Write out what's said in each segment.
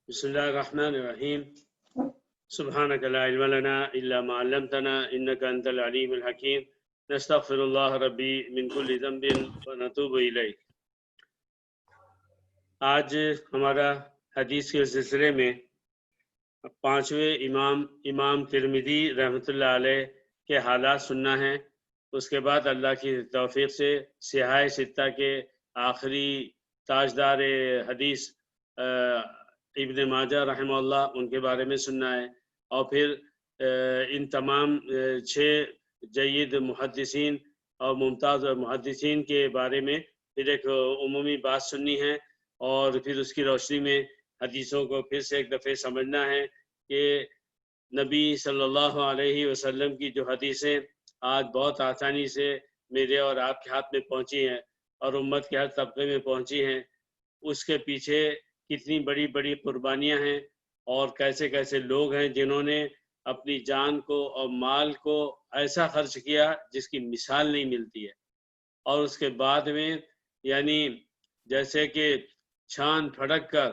بسم الله الرحمن الرحيم سبحانك لا علم لنا إلا ما علمتنا إنك أنت العليم الحكيم نستغفر الله ربي من كل ذنب ونتوب إليه. آج ہمارا حدیث کے سلسلے میں پانچویں امام ترمذی رحمۃ اللہ علیہ کے حالات سننا ہے. اس کے بعد اللہ کی توفیق سے سیاہ ستہ کے آخری تاجدار حدیث ابن ماجہ رحمہ اللہ ان کے بارے میں سننا ہے، اور پھر ان تمام 6 جید محدثین اور ممتاز محدثین کے بارے میں پھر ایک عمومی بات سننی ہے، اور پھر اس کی روشنی میں حدیثوں کو پھر سے ایک دفعہ سمجھنا ہے کہ نبی صلی اللہ علیہ وسلم کی جو حدیثیں آج بہت آسانی سے میرے اور آپ کے ہاتھ میں پہنچی ہیں اور امت کے ہر طبقے میں پہنچی ہیں، اس کے پیچھے کتنی بڑی بڑی قربانیاں ہیں اور کیسے کیسے لوگ ہیں جنہوں نے اپنی جان کو اور مال کو ایسا خرچ کیا جس کی مثال نہیں ملتی ہے، اور اس کے بعد میں یعنی جیسے کہ چھان پھڑک کر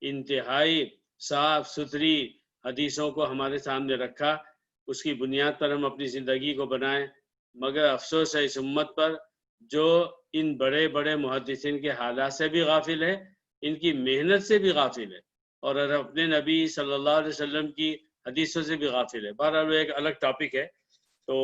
انتہائی صاف ستھری حدیثوں کو ہمارے سامنے رکھا. اس کی بنیاد پر ہم اپنی زندگی کو بنائیں، مگر افسوس ہے اس امت پر جو ان بڑے بڑے محدثین کے حالات سے بھی غافل ہے، ان کی محنت سے بھی غافل ہے، اور اپنے نبی صلی اللہ علیہ وسلم کی حدیثوں سے بھی غافل ہے. بہرحال ایک الگ ٹاپک ہے. تو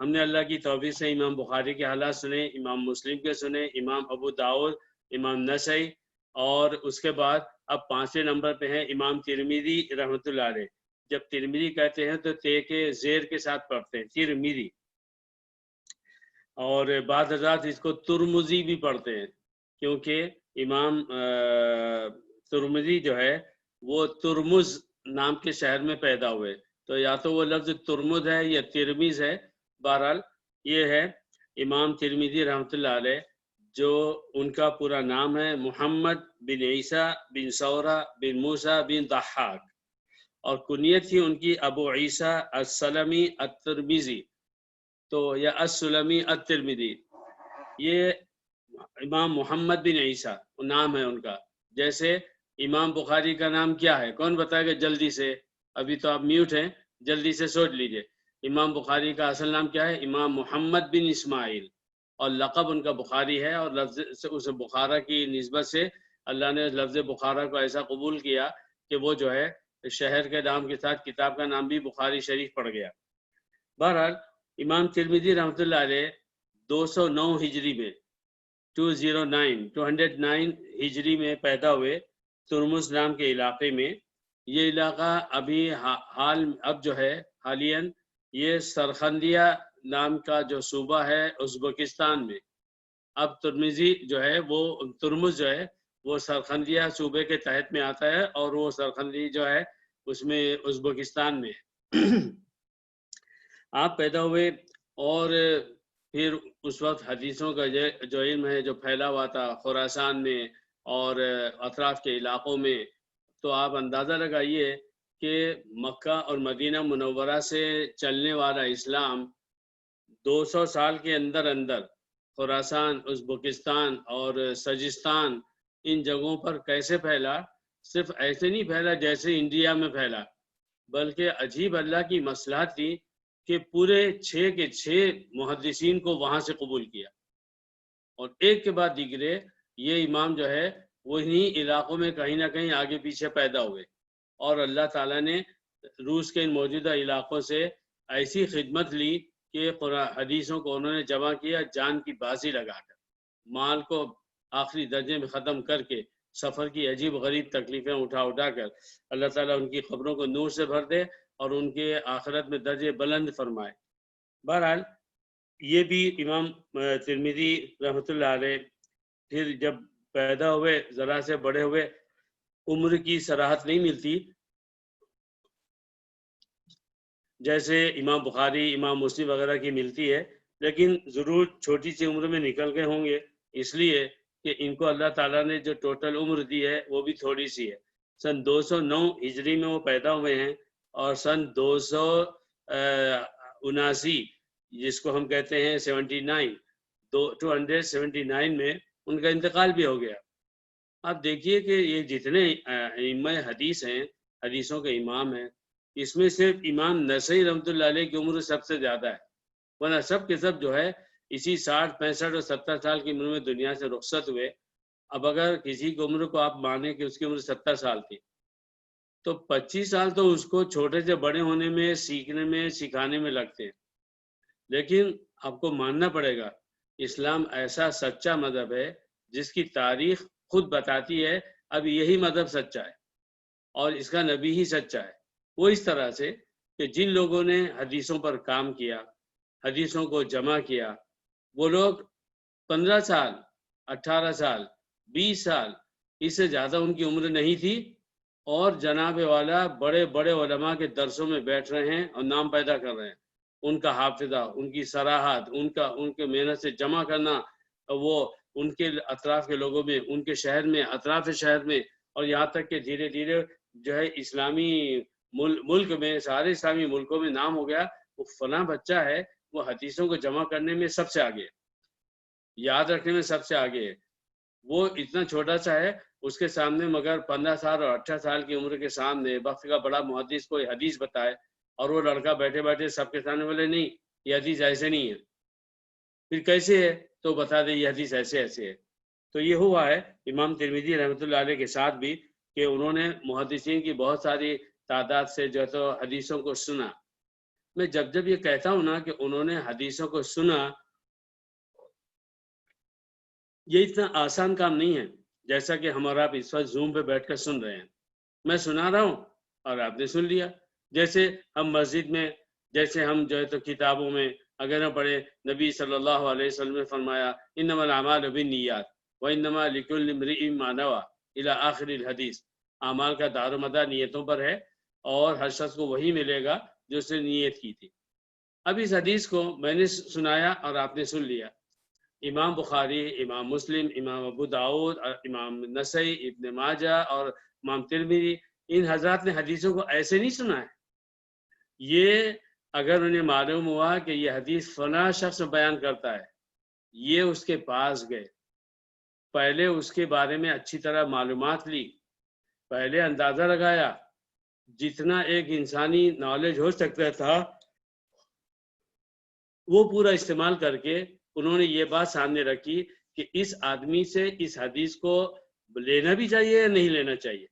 ہم نے اللہ کی توفیق سے امام بخاری کے حالات سنے، امام مسلم کے سنے، امام ابو داؤد، امام نسائی، اور اس کے بعد اب 5ویں نمبر پہ ہیں امام ترمذی رحمۃ اللہ علیہ. جب ترمذی کہتے ہیں تو تے کے زیر کے ساتھ پڑھتے ہیں ترمذی، اور بعض حضرات اس کو ترمذی بھی پڑھتے ہیں کیونکہ امام ترمذی جو ہے وہ ترمز نام کے شہر میں پیدا ہوئے، تو یا تو وہ لفظ ترمز ہے یا ترمیز ہے. بہرحال یہ ہے امام ترمذی رحمۃ اللہ علیہ، جو ان کا پورا نام ہے محمد بن عیسیٰ بن ثورہ بن موسیٰ بن ضحاک، اور کنیت تھی ان کی ابو عیسیٰ السلمی الترمذی، تو یا السلمی الترمذی. یہ امام محمد بن عیسیٰ نام ہے ان کا. جیسے امام بخاری کا نام کیا ہے، کون بتائے گا جلدی سے؟ ابھی تو آپ میوٹ ہیں، جلدی سے سوچ لیجئے. امام بخاری کا اصل نام کیا ہے؟ امام محمد بن اسماعیل، اور لقب ان کا بخاری ہے، اور لفظ سے اس بخارا کی نسبت سے اللہ نے لفظ بخارا کو ایسا قبول کیا کہ وہ جو ہے شہر کے نام کے ساتھ کتاب کا نام بھی بخاری شریف پڑ گیا. بہرحال امام ترمذی رحمۃ اللہ علیہ 209 ہجری میں 209 ہجری میں پیدا ہوئے ترمز نام کے علاقے میں. یہ علاقہ ابھی اب جو ہے حالین یہ سرخندیہ نام کا جو صوبہ ہے ازبکستان میں. اب ترمذی جو ہے وہ ترمز جو ہے وہ سرخندیہ صوبے کے تحت میں آتا ہے، اور وہ سرخندی جو ہے اس میں ازبکستان میں آپ پیدا ہوئے. اور پھر اس وقت حدیثوں کا جو علم ہے جو پھیلا ہوا تھا خراسان میں اور اطراف کے علاقوں میں، تو آپ اندازہ لگائیے کہ مکہ اور مدینہ منورہ سے چلنے والا اسلام 200 سال کے اندر خراسان، ازبکستان اور سجستان ان جگہوں پر کیسے پھیلا. صرف ایسے نہیں پھیلا جیسے انڈیا میں پھیلا، بلکہ عجیب اللہ کی مصلحت تھی کہ پورے 6 کے 6 محدثین کو وہاں سے قبول کیا، اور ایک کے بعد دیگرے یہ امام جو ہے وہی علاقوں میں کہیں نہ کہیں آگے پیچھے پیدا ہوئے، اور اللہ تعالیٰ نے روس کے ان موجودہ علاقوں سے ایسی خدمت لی کہ حدیثوں کو انہوں نے جمع کیا جان کی بازی لگا کر، مال کو آخری درجے میں ختم کر کے، سفر کی عجیب غریب تکلیفیں اٹھا کر اللہ تعالیٰ ان کی خبروں کو نور سے بھر دے اور ان کے آخرت میں درجے بلند فرمائے. بہرحال یہ بھی امام ترمذی رحمۃ اللہ علیہ پھر جب پیدا ہوئے ذرا سے بڑے ہوئے، عمر کی صراحت نہیں ملتی جیسے امام بخاری امام مسلم وغیرہ کی ملتی ہے، لیکن ضرور چھوٹی سی عمر میں نکل گئے ہوں گے، اس لیے کہ ان کو اللہ تعالیٰ نے جو ٹوٹل عمر دی ہے وہ بھی تھوڑی سی ہے. سن 209 ہجری میں وہ پیدا ہوئے ہیں، اور سن 279 جس کو ہم کہتے ہیں 279 میں ان کا انتقال بھی ہو گیا. آپ دیکھیے کہ یہ جتنے ائمہ حدیث ہیں، حدیثوں کے امام ہیں، اس میں صرف امام نسائی رحمۃ اللہ علیہ کی عمر سب سے زیادہ ہے، ورنہ سب کے سب جو ہے اسی 60، 65 اور 70 سال کی عمر میں دنیا سے رخصت ہوئے۔ اب اگر کسی کی عمر کو آپ مانیں کہ اس کی عمر 70 سال تھی، تو 25 سال تو اس کو چھوٹے سے بڑے ہونے میں، سیکھنے میں، سکھانے میں لگتے ہیں۔ لیکن آپ کو ماننا پڑے گا، اسلام ایسا سچا مذہب ہے جس کی تاریخ خود بتاتی ہے اب یہی مذہب سچا ہے اور اس کا نبی ہی سچا ہے۔ وہ اس طرح سے کہ جن لوگوں نے حدیثوں پر کام کیا، حدیثوں کو جمع کیا، وہ لوگ 15 سال، 18 سال، 20 سال، اس سے زیادہ ان کی عمر نہیں تھی، اور جناب والا بڑے بڑے علماء کے درسوں میں بیٹھ رہے ہیں اور نام پیدا کر رہے ہیں۔ ان کا حافظہ، ان کی صراحت، ان کے محنت سے جمع کرنا، وہ ان کے اطراف کے لوگوں میں، ان کے شہر میں، اطراف شہر میں، اور یہاں تک کہ دھیرے دھیرے جو ہے اسلامی ملک میں، سارے اسلامی ملکوں میں نام ہو گیا، وہ فلاں بچہ ہے، وہ حدیثوں کو جمع کرنے میں سب سے آگے، یاد رکھنے میں سب سے آگے ہے۔ وہ اتنا چھوٹا سا ہے، اس کے سامنے مگر 15 سال اور 18 سال کی عمر کے سامنے وقت کا بڑا محدث کوئی حدیث بتائے، اور وہ لڑکا بیٹھے بیٹھے سب کے سامنے بولے نہیں یہ حدیث ایسے نہیں ہے، پھر کیسے ہے تو بتا دے یہ حدیث ایسے ایسے ہے۔ تو یہ ہوا ہے امام ترمذی رحمۃ اللہ علیہ کے ساتھ بھی، کہ انہوں نے محدثین کی بہت ساری تعداد سے جو ہے تو حدیثوں کو سنا۔ میں جب یہ کہتا ہوں نا کہ انہوں نے حدیثوں کو سنا، یہ اتنا آسان کام نہیں ہے جیسا کہ ہمارا آپ اس وقت زوم پہ بیٹھ کر سن رہے ہیں۔ میں سنا رہا ہوں اور آپ نے سن لیا، جیسے ہم مسجد میں، جیسے ہم جو ہے تو کتابوں میں اگر ہم پڑھے، نبی صلی اللہ علیہ وسلم نے فرمایا انما الاعمال بالنیات وانما لکل امرئ ما نوى الى آخر الحدیث۔ اعمال کا دار و مدار نیتوں پر ہے، اور ہر شخص کو وہی ملے گا جو اس نے نیت کی تھی۔ اب اس حدیث کو میں نے سنایا اور آپ نے سن لیا۔ امام بخاری، امام مسلم، امام ابو داؤد، امام نسائی، ابن ماجہ اور امام ترمذی، ان حضرات نے حدیثوں کو ایسے نہیں سنا ہے۔ یہ اگر انہیں معلوم ہوا کہ یہ حدیث فلاں شخص بیان کرتا ہے، یہ اس کے پاس گئے، پہلے اس کے بارے میں اچھی طرح معلومات لی، پہلے اندازہ لگایا، جتنا ایک انسانی نالج ہو سکتا تھا وہ پورا استعمال کر کے انہوں نے یہ بات سامنے رکھی کہ اس آدمی سے اس حدیث کو لینا بھی چاہیے یا نہیں لینا چاہیے۔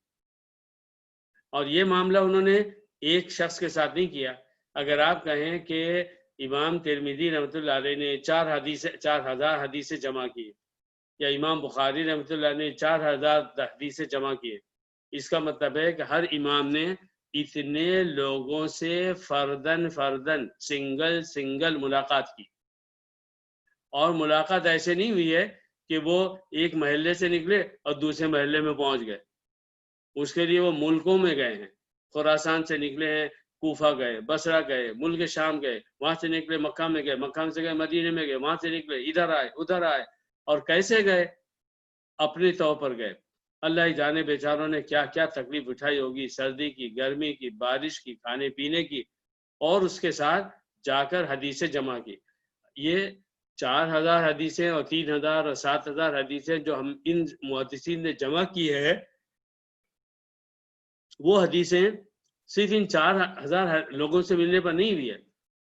اور یہ معاملہ انہوں نے ایک شخص کے ساتھ نہیں کیا۔ اگر آپ کہیں کہ امام ترمذی رحمۃ اللہ علیہ نے 4000 حدیثیں جمع کی، یا امام بخاری رحمۃ اللہ نے 4000 حدیثیں جمع کی، اس کا مطلب ہے کہ ہر امام نے اتنے لوگوں سے فردن سنگل ملاقات کی، اور ملاقات ایسے نہیں ہوئی ہے کہ وہ ایک محلے سے نکلے اور دوسرے محلے میں پہنچ گئے۔ اس کے لیے وہ ملکوں میں گئے ہیں، خراسان سے نکلے ہیں کوفہ گئے، بصرہ گئے، ملک شام گئے، وہاں سے نکلے مکہ میں گئے، مکہ سے گئے مدینے میں گئے، وہاں سے نکلے ادھر آئے ادھر آئے، اور کیسے گئے؟ اپنے طور پر گئے۔ اللہ ہی جانے بیچاروں نے کیا کیا تکلیف اٹھائی ہوگی، سردی کی، گرمی کی، بارش کی، کھانے پینے کی، اور اس کے ساتھ جا کر حدیثیں جمع کی۔ یہ 4000 حدیثیں اور 3000 اور 7000 حدیثیں جو ہم ان محدثین نے جمع کی ہے، وہ حدیثیں صرف ان 4000 لوگوں سے ملنے پر نہیں ہوئی ہے۔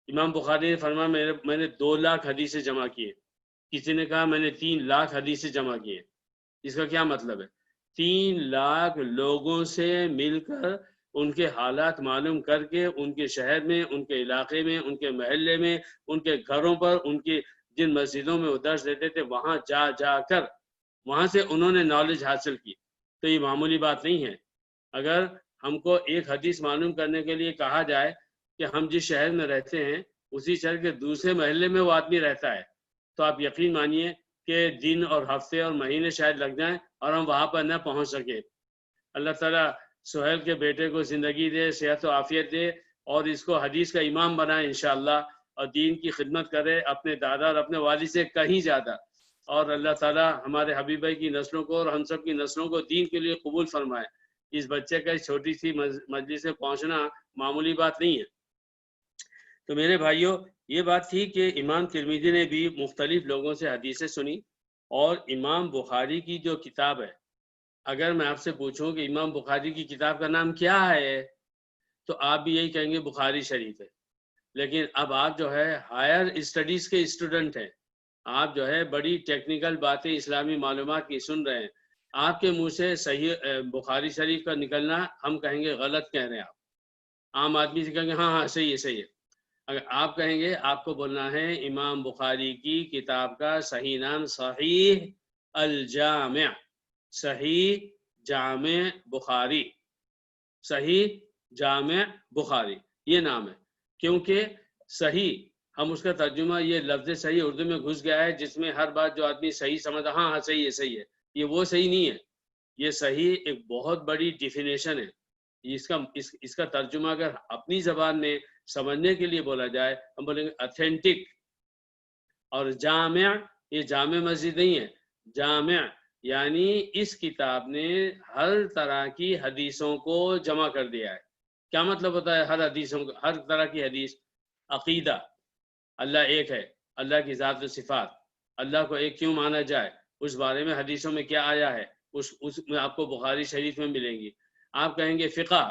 امام بخاری نے فرمایا میں نے 2 لاکھ حدیثیں جمع کی ہیں، کسی نے کہا میں نے 3 لاکھ حدیثیں جمع کی ہیں۔ اس کا کیا مطلب ہے؟ 3 لاکھ لوگوں سے مل کر ان کے حالات معلوم کر کے، ان کے شہر میں، ان کے علاقے میں، ان کے محلے میں، ان کے گھروں پر، ان کی جن مسجدوں میں وہ درس دیتے تھے وہاں جا کر وہاں سے انہوں نے نالج حاصل کی۔ تو یہ معمولی بات نہیں ہے۔ اگر ہم کو ایک حدیث معلوم کرنے کے لیے کہا جائے کہ ہم جس شہر میں رہتے ہیں اسی شہر کے دوسرے محلے میں وہ آدمی رہتا ہے، تو آپ یقین مانیے کہ دن اور ہفتے اور مہینے شاید لگ جائیں اور ہم وہاں پر نہ پہنچ سکے۔ اللہ تعالیٰ سہیل کے بیٹے کو زندگی دے، صحت و عافیت دے، اور اس کو حدیث کا امام بنائے انشاءاللہ، اور دین کی خدمت کرے اپنے دادا اور اپنے والد سے کہیں زیادہ۔ اور اللہ تعالیٰ ہمارے حبیب بھائی کی نسلوں کو اور ہم سب کی نسلوں کو دین کے لیے قبول فرمائے۔ اس بچے کا اس چھوٹی سی مجلس سے پہنچنا معمولی بات نہیں ہے۔ تو میرے بھائیوں، یہ بات تھی کہ امام ترمذی نے بھی مختلف لوگوں سے حدیثیں سنی، اور امام بخاری کی جو کتاب ہے اگر میں آپ سے پوچھوں کہ امام بخاری کی کتاب کا نام کیا ہے تو آپ بھی یہی کہیں گے بخاری شریف ہے. لیکن اب آپ جو ہے ہائر اسٹڈیز کے اسٹوڈنٹ ہیں، آپ جو ہے بڑی ٹیکنیکل باتیں اسلامی معلومات کی سن رہے ہیں، آپ کے منہ سے صحیح بخاری شریف کا نکلنا ہم کہیں گے غلط کہہ رہے ہیں. آپ عام آدمی سے کہیں گے ہاں صحیح ہے صحیح ہے. اگر آپ کہیں گے آپ کو بولنا ہے امام بخاری کی کتاب کا صحیح نام صحیح الجامع، صحیح جامع بخاری، صحیح جامع بخاری یہ نام ہے. کیونکہ صحیح ہم اس کا ترجمہ یہ لفظ صحیح اردو میں گھس گیا ہے جس میں ہر بات جو آدمی صحیح سمجھتا ہاں صحیح ہے صحیح ہے. یہ وہ صحیح نہیں ہے. یہ صحیح ایک بہت بڑی ڈیفینیشن ہے. اس کا ترجمہ اگر اپنی زبان میں سمجھنے کے لیے بولا جائے ہم بولیں گے اتھینٹک. اور جامع یہ جامع مسجد نہیں ہے، جامع یعنی اس کتاب نے ہر طرح کی حدیثوں کو جمع کر دیا ہے. کیا مطلب ہوتا ہے ہر حدیثوں کو؟ ہر طرح کی حدیث، عقیدہ، اللہ ایک ہے، اللہ کی ذات و صفات، اللہ کو ایک کیوں مانا جائے اس بارے میں حدیثوں میں کیا آیا ہے اس میں آپ کو بخاری شریف میں ملیں گی. آپ کہیں گے فقہ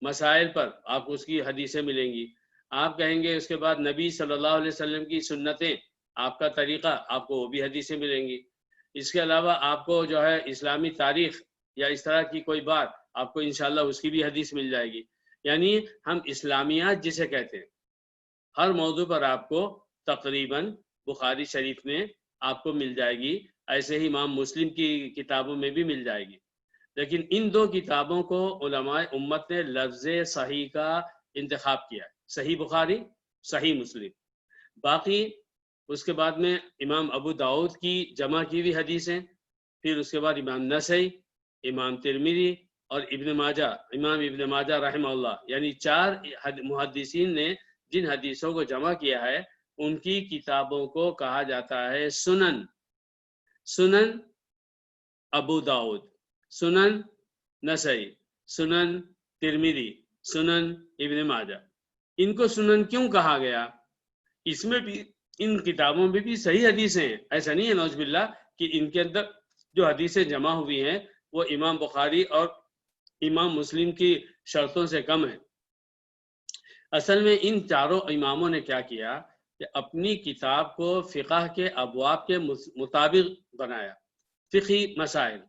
مسائل پر آپ کو اس کی حدیثیں ملیں گی. آپ کہیں گے اس کے بعد نبی صلی اللہ علیہ وسلم کی سنتیں، آپ کا طریقہ، آپ کو وہ بھی حدیثیں ملیں گی. اس کے علاوہ آپ کو جو ہے اسلامی تاریخ یا اس طرح کی کوئی بات آپ کو انشاءاللہ اس کی بھی حدیث مل جائے گی. یعنی ہم اسلامیات جسے کہتے ہیں ہر موضوع پر آپ کو تقریباً بخاری شریف میں آپ کو مل جائے گی. ایسے ہی امام مسلم کی کتابوں میں بھی مل جائے گی. لیکن ان دو کتابوں کو علماء امت نے لفظ صحیح کا انتخاب کیا ہے، صحیح بخاری، صحیح مسلم. باقی اس کے بعد میں امام ابو داؤد کی جمع کی ہوئی حدیثیں، پھر اس کے بعد امام نسائی، امام ترمذی اور ابن ماجہ، امام ابن ماجہ رحمہ اللہ، یعنی 4 محدثین نے جن حدیثوں کو جمع کیا ہے ان کی کتابوں کو کہا جاتا ہے سنن. سنن ابو داؤد، سنن نسائی، سنن ترمذی، سنن ابن ماجہ. ان کو سنن کیوں کہا گیا؟ اس میں بھی ان کتابوں میں بھی صحیح حدیثیں ہیں. ایسا نہیں ہے نعوذ باللہ کہ ان کے اندر جو حدیثیں جمع ہوئی ہیں وہ امام بخاری اور امام مسلم کی شرطوں سے کم ہیں. اصل میں ان چاروں اماموں نے کیا کیا کہ اپنی کتاب کو فقہ کے ابواب کے مطابق بنایا، فقہی مسائل.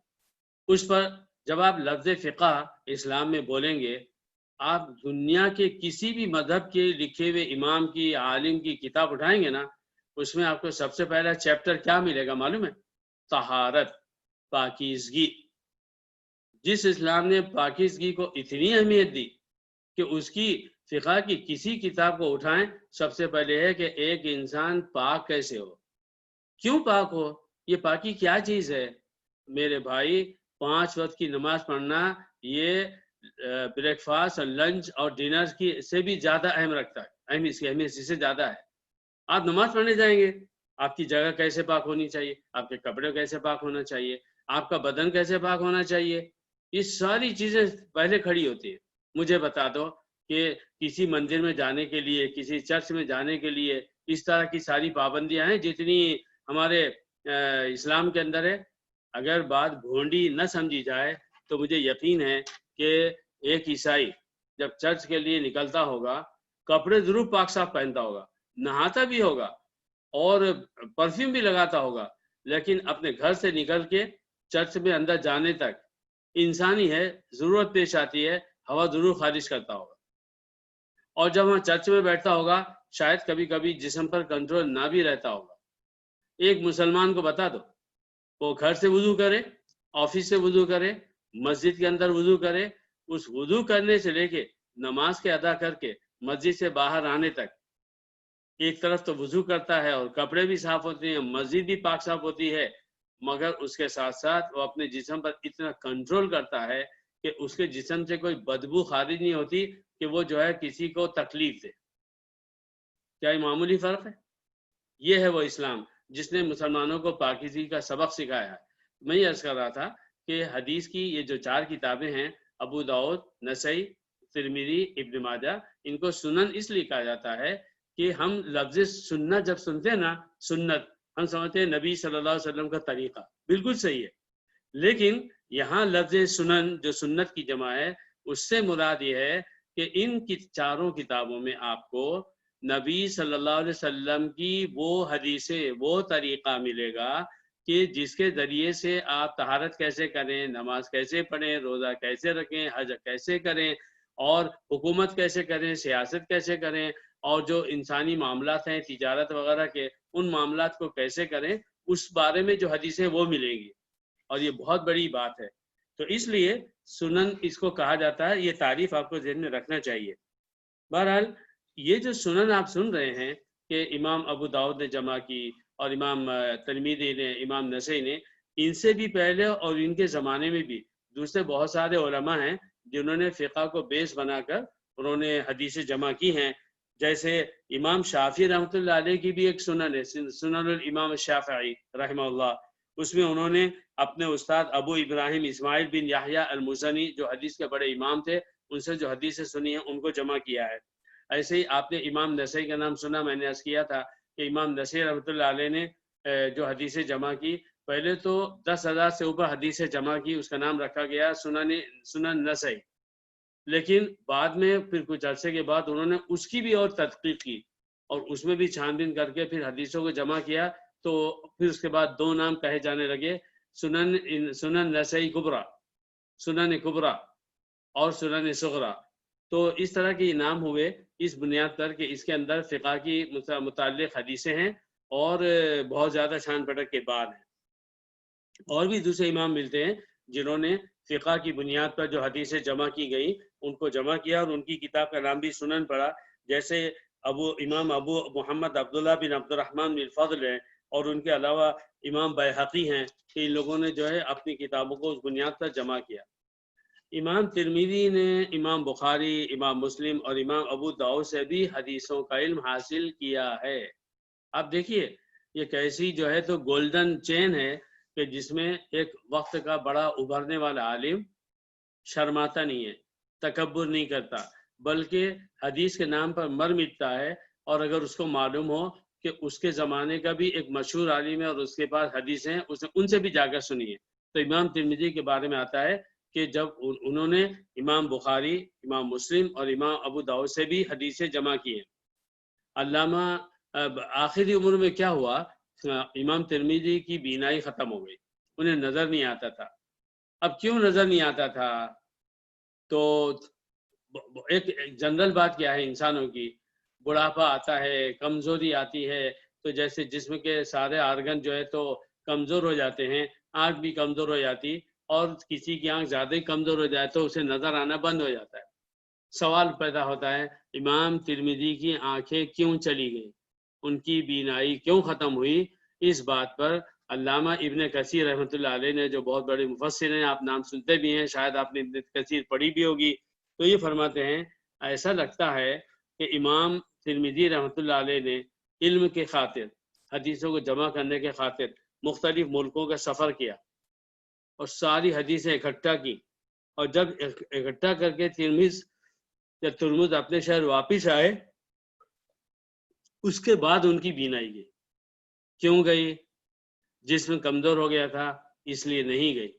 اس پر جب آپ لفظ فقہ اسلام میں بولیں گے، آپ دنیا کے کسی بھی مذہب کے لکھے ہوئے امام کی، عالم کی کتاب اٹھائیں گے نا، اس میں آپ کو سب سے پہلا چیپٹر کیا ملے گا معلوم ہے؟ طہارت، پاکیزگی. جس اسلام نے پاکیزگی کو اتنی اہمیت دی کہ اس کی فقہ کی کسی کتاب کو اٹھائیں سب سے پہلے ہے کہ ایک انسان پاک کیسے ہو، کیوں پاک ہو، یہ پاکی کیا چیز ہے. میرے بھائی 5 وقت کی نماز پڑھنا یہ بریک فاسٹ اور لنچ اور ڈنر کی سے بھی زیادہ اہم رکھتا ہے، اس کی اہمیت سے زیادہ ہے. آپ نماز پڑھنے جائیں گے، آپ کی جگہ کیسے پاک ہونی چاہیے، آپ کے کپڑے کیسے پاک ہونا چاہیے، آپ کا بدن کیسے پاک ہونا چاہیے، یہ ساری چیزیں پہلے کھڑی ہوتی ہیں. مجھے بتا دو کہ کسی مندر میں جانے کے لیے، کسی چرچ میں جانے کے لیے اس طرح کی ساری پابندیاں ہیں جتنی ہمارے اسلام کے اندر ہے. اگر بات بھونڈی نہ سمجھی جائے تو مجھے یقین ہے کہ ایک عیسائی جب چرچ کے لیے نکلتا ہوگا کپڑے ضرور پاک صاف پہنتا ہوگا، نہاتا بھی ہوگا اور پرفیوم بھی لگاتا ہوگا، لیکن اپنے گھر سے نکل کے چرچ میں اندر جانے تک انسانی ہے، ضرورت پیش آتی ہے، ہوا ضرور خارج کرتا ہوگا. اور جب وہاں چرچ میں بیٹھتا ہوگا شاید کبھی کبھی جسم پر کنٹرول نہ بھی رہتا ہوگا. ایک مسلمان کو بتا دو وہ گھر سے وضو کرے، آفس سے وضو کرے، مسجد کے اندر وضو کرے، اس وضو کرنے سے لے کے نماز کے ادا کر کے مسجد سے باہر آنے تک ایک طرف تو وضو کرتا ہے اور کپڑے بھی صاف ہوتے ہیں، مسجد بھی پاک صاف ہوتی ہے، مگر اس کے ساتھ ساتھ وہ اپنے جسم پر اتنا کنٹرول کرتا ہے کہ اس کے جسم سے کوئی بدبو خارج نہیں ہوتی کہ وہ جو ہے کسی کو تکلیف دے. کیا یہ معمولی فرق ہے؟ یہ ہے وہ اسلام جس نے مسلمانوں کو پاکیزگی کا سبق سکھایا ہے. میں یہ عرض کر رہا تھا کہ حدیث کی یہ جو 4 کتابیں ہیں، ابو داؤد، نسائی، ترمذی، ابن ماجہ، ان کو سنن اس لیے کہا جاتا ہے کہ ہم لفظ سنت جب سنتے ہیں نا، سنت ہم سمجھتے ہیں نبی صلی اللہ علیہ وسلم کا طریقہ، بالکل صحیح ہے. لیکن یہاں لفظ سنن جو سنت کی جمع ہے اس سے مراد یہ ہے کہ ان کی چاروں کتابوں میں آپ کو نبی صلی اللہ علیہ وسلم کی وہ حدیثیں وہ طریقہ ملے گا کہ جس کے ذریعے سے آپ طہارت کیسے کریں، نماز کیسے پڑھیں، روزہ کیسے رکھیں، حج کیسے کریں، اور حکومت کیسے کریں، سیاست کیسے کریں، اور جو انسانی معاملات ہیں تجارت وغیرہ کے ان معاملات کو کیسے کریں، اس بارے میں جو حدیثیں وہ ملیں گی، اور یہ بہت بڑی بات ہے۔ تو اس لیے سنن اس کو کہا جاتا ہے، یہ تعریف آپ کو ذہن میں رکھنا چاہیے۔ بہرحال یہ جو سنن آپ سن رہے ہیں کہ امام ابو داؤد نے جمع کی اور امام ترمذی نے، امام نسائی نے، ان سے بھی پہلے اور ان کے زمانے میں بھی دوسرے بہت سارے علماء ہیں جنہوں نے فقہ کو بیس بنا کر انہوں نے حدیثیں جمع کی ہیں۔ جیسے امام شافعی رحمۃ اللہ علیہ کی بھی ایک سنن ہے، سنن الامام الشافعی رحمہ اللہ، اس میں انہوں نے اپنے استاد ابو ابراہیم اسماعیل بن یحییٰ المزنی جو حدیث کے بڑے امام تھے ان سے جو حدیثیں سنی ہیں ان کو جمع کیا ہے۔ ایسے ہی آپ نے امام نسائی کا نام سنا، میں نے عرض کیا تھا کہ امام نسائی رحمۃ اللہ علیہ نے جو حدیثیں جمع کی، پہلے تو 10,000 سے اوپر حدیثیں جمع کی، اس کا نام رکھا گیا سنن نسائی، لیکن بعد میں پھر کچھ عرصے کے بعد انہوں نے اس کی بھی اور تحقیق کی اور اس میں بھی چھان بین کر کے پھر حدیثوں کو جمع کیا، تو پھر اس کے بعد دو نام کہے جانے لگے، سنن نسائی کبریٰ، سنن کبریٰ اور سنن صغریٰ۔ تو اس طرح کے نام ہوئے اس بنیاد پر کہ اس کے اندر فقہ کی متعلق حدیثیں ہیں اور بہت زیادہ چھان پٹک کے بعد ہیں۔ اور بھی دوسرے امام ملتے ہیں جنہوں نے فقہ کی بنیاد پر جو حدیثیں جمع کی گئیں ان کو جمع کیا اور ان کی کتاب کا نام بھی سنن پڑا، جیسے امام ابو محمد عبداللہ بن عبد الرحمن بن الفضل ہیں، اور ان کے علاوہ امام بیہقی ہیں، کہ ان لوگوں نے جو ہے اپنی کتابوں کو اس بنیاد پر جمع کیا۔ امام ترمذی نے امام بخاری، امام مسلم اور امام ابو داؤد سے بھی حدیثوں کا علم حاصل کیا ہے۔ اب دیکھیے یہ کیسی جو ہے تو گولڈن چین ہے کہ جس میں ایک وقت کا بڑا ابھرنے والا عالم شرماتا نہیں ہے، تکبر نہیں کرتا، بلکہ حدیث کے نام پر مر مٹتا ہے، اور اگر اس کو معلوم ہو کہ اس کے زمانے کا بھی ایک مشہور عالم ہے اور اس کے پاس حدیثیں ہیں، ان سے بھی جا کر سنیے۔ تو امام ترمذی کے بارے میں آتا ہے کہ جب انہوں نے امام بخاری، امام مسلم اور امام ابو داؤد سے بھی حدیثیں جمع کی ہیں۔ علامہ آخری عمر میں کیا ہوا، امام ترمذی کی بینائی ختم ہو گئی، انہیں نظر نہیں آتا تھا۔ اب کیوں نظر نہیں آتا تھا؟ تو ایک جنرل بات کیا ہے انسانوں کی، بڑھاپا آتا ہے، کمزوری آتی ہے، تو جیسے جسم کے سارے آرگن جو ہے تو کمزور ہو جاتے ہیں، آنکھ بھی کمزور ہو جاتی، اور کسی کی آنکھ زیادہ ہی کمزور ہو جائے تو اسے نظر آنا بند ہو جاتا ہے۔ سوال پیدا ہوتا ہے امام ترمذی کی آنکھیں کیوں چلی گئی، ان کی بینائی کیوں ختم ہوئی؟ اس بات پر علامہ ابن کثیر رحمۃ اللہ علیہ نے، جو بہت بڑے مفسر ہیں، آپ نام سنتے بھی ہیں، شاید آپ نے ابن کثیر پڑھی بھی ہوگی، تو یہ فرماتے ہیں ایسا لگتا ہے کہ امام ترمذی رحمۃ اللہ علیہ نے علم کے خاطر، حدیثوں کو جمع کرنے کے خاطر مختلف ملکوں کا سفر کیا اور ساری حدیثیں اکٹھا کی، اور جب اکٹھا کر کے ترمذ اپنے شہر واپس آئے، اس کے بعد ان کی بینائی گئی۔ کیوں گئی؟ جسم کمزور ہو گیا تھا اس لیے نہیں گئی،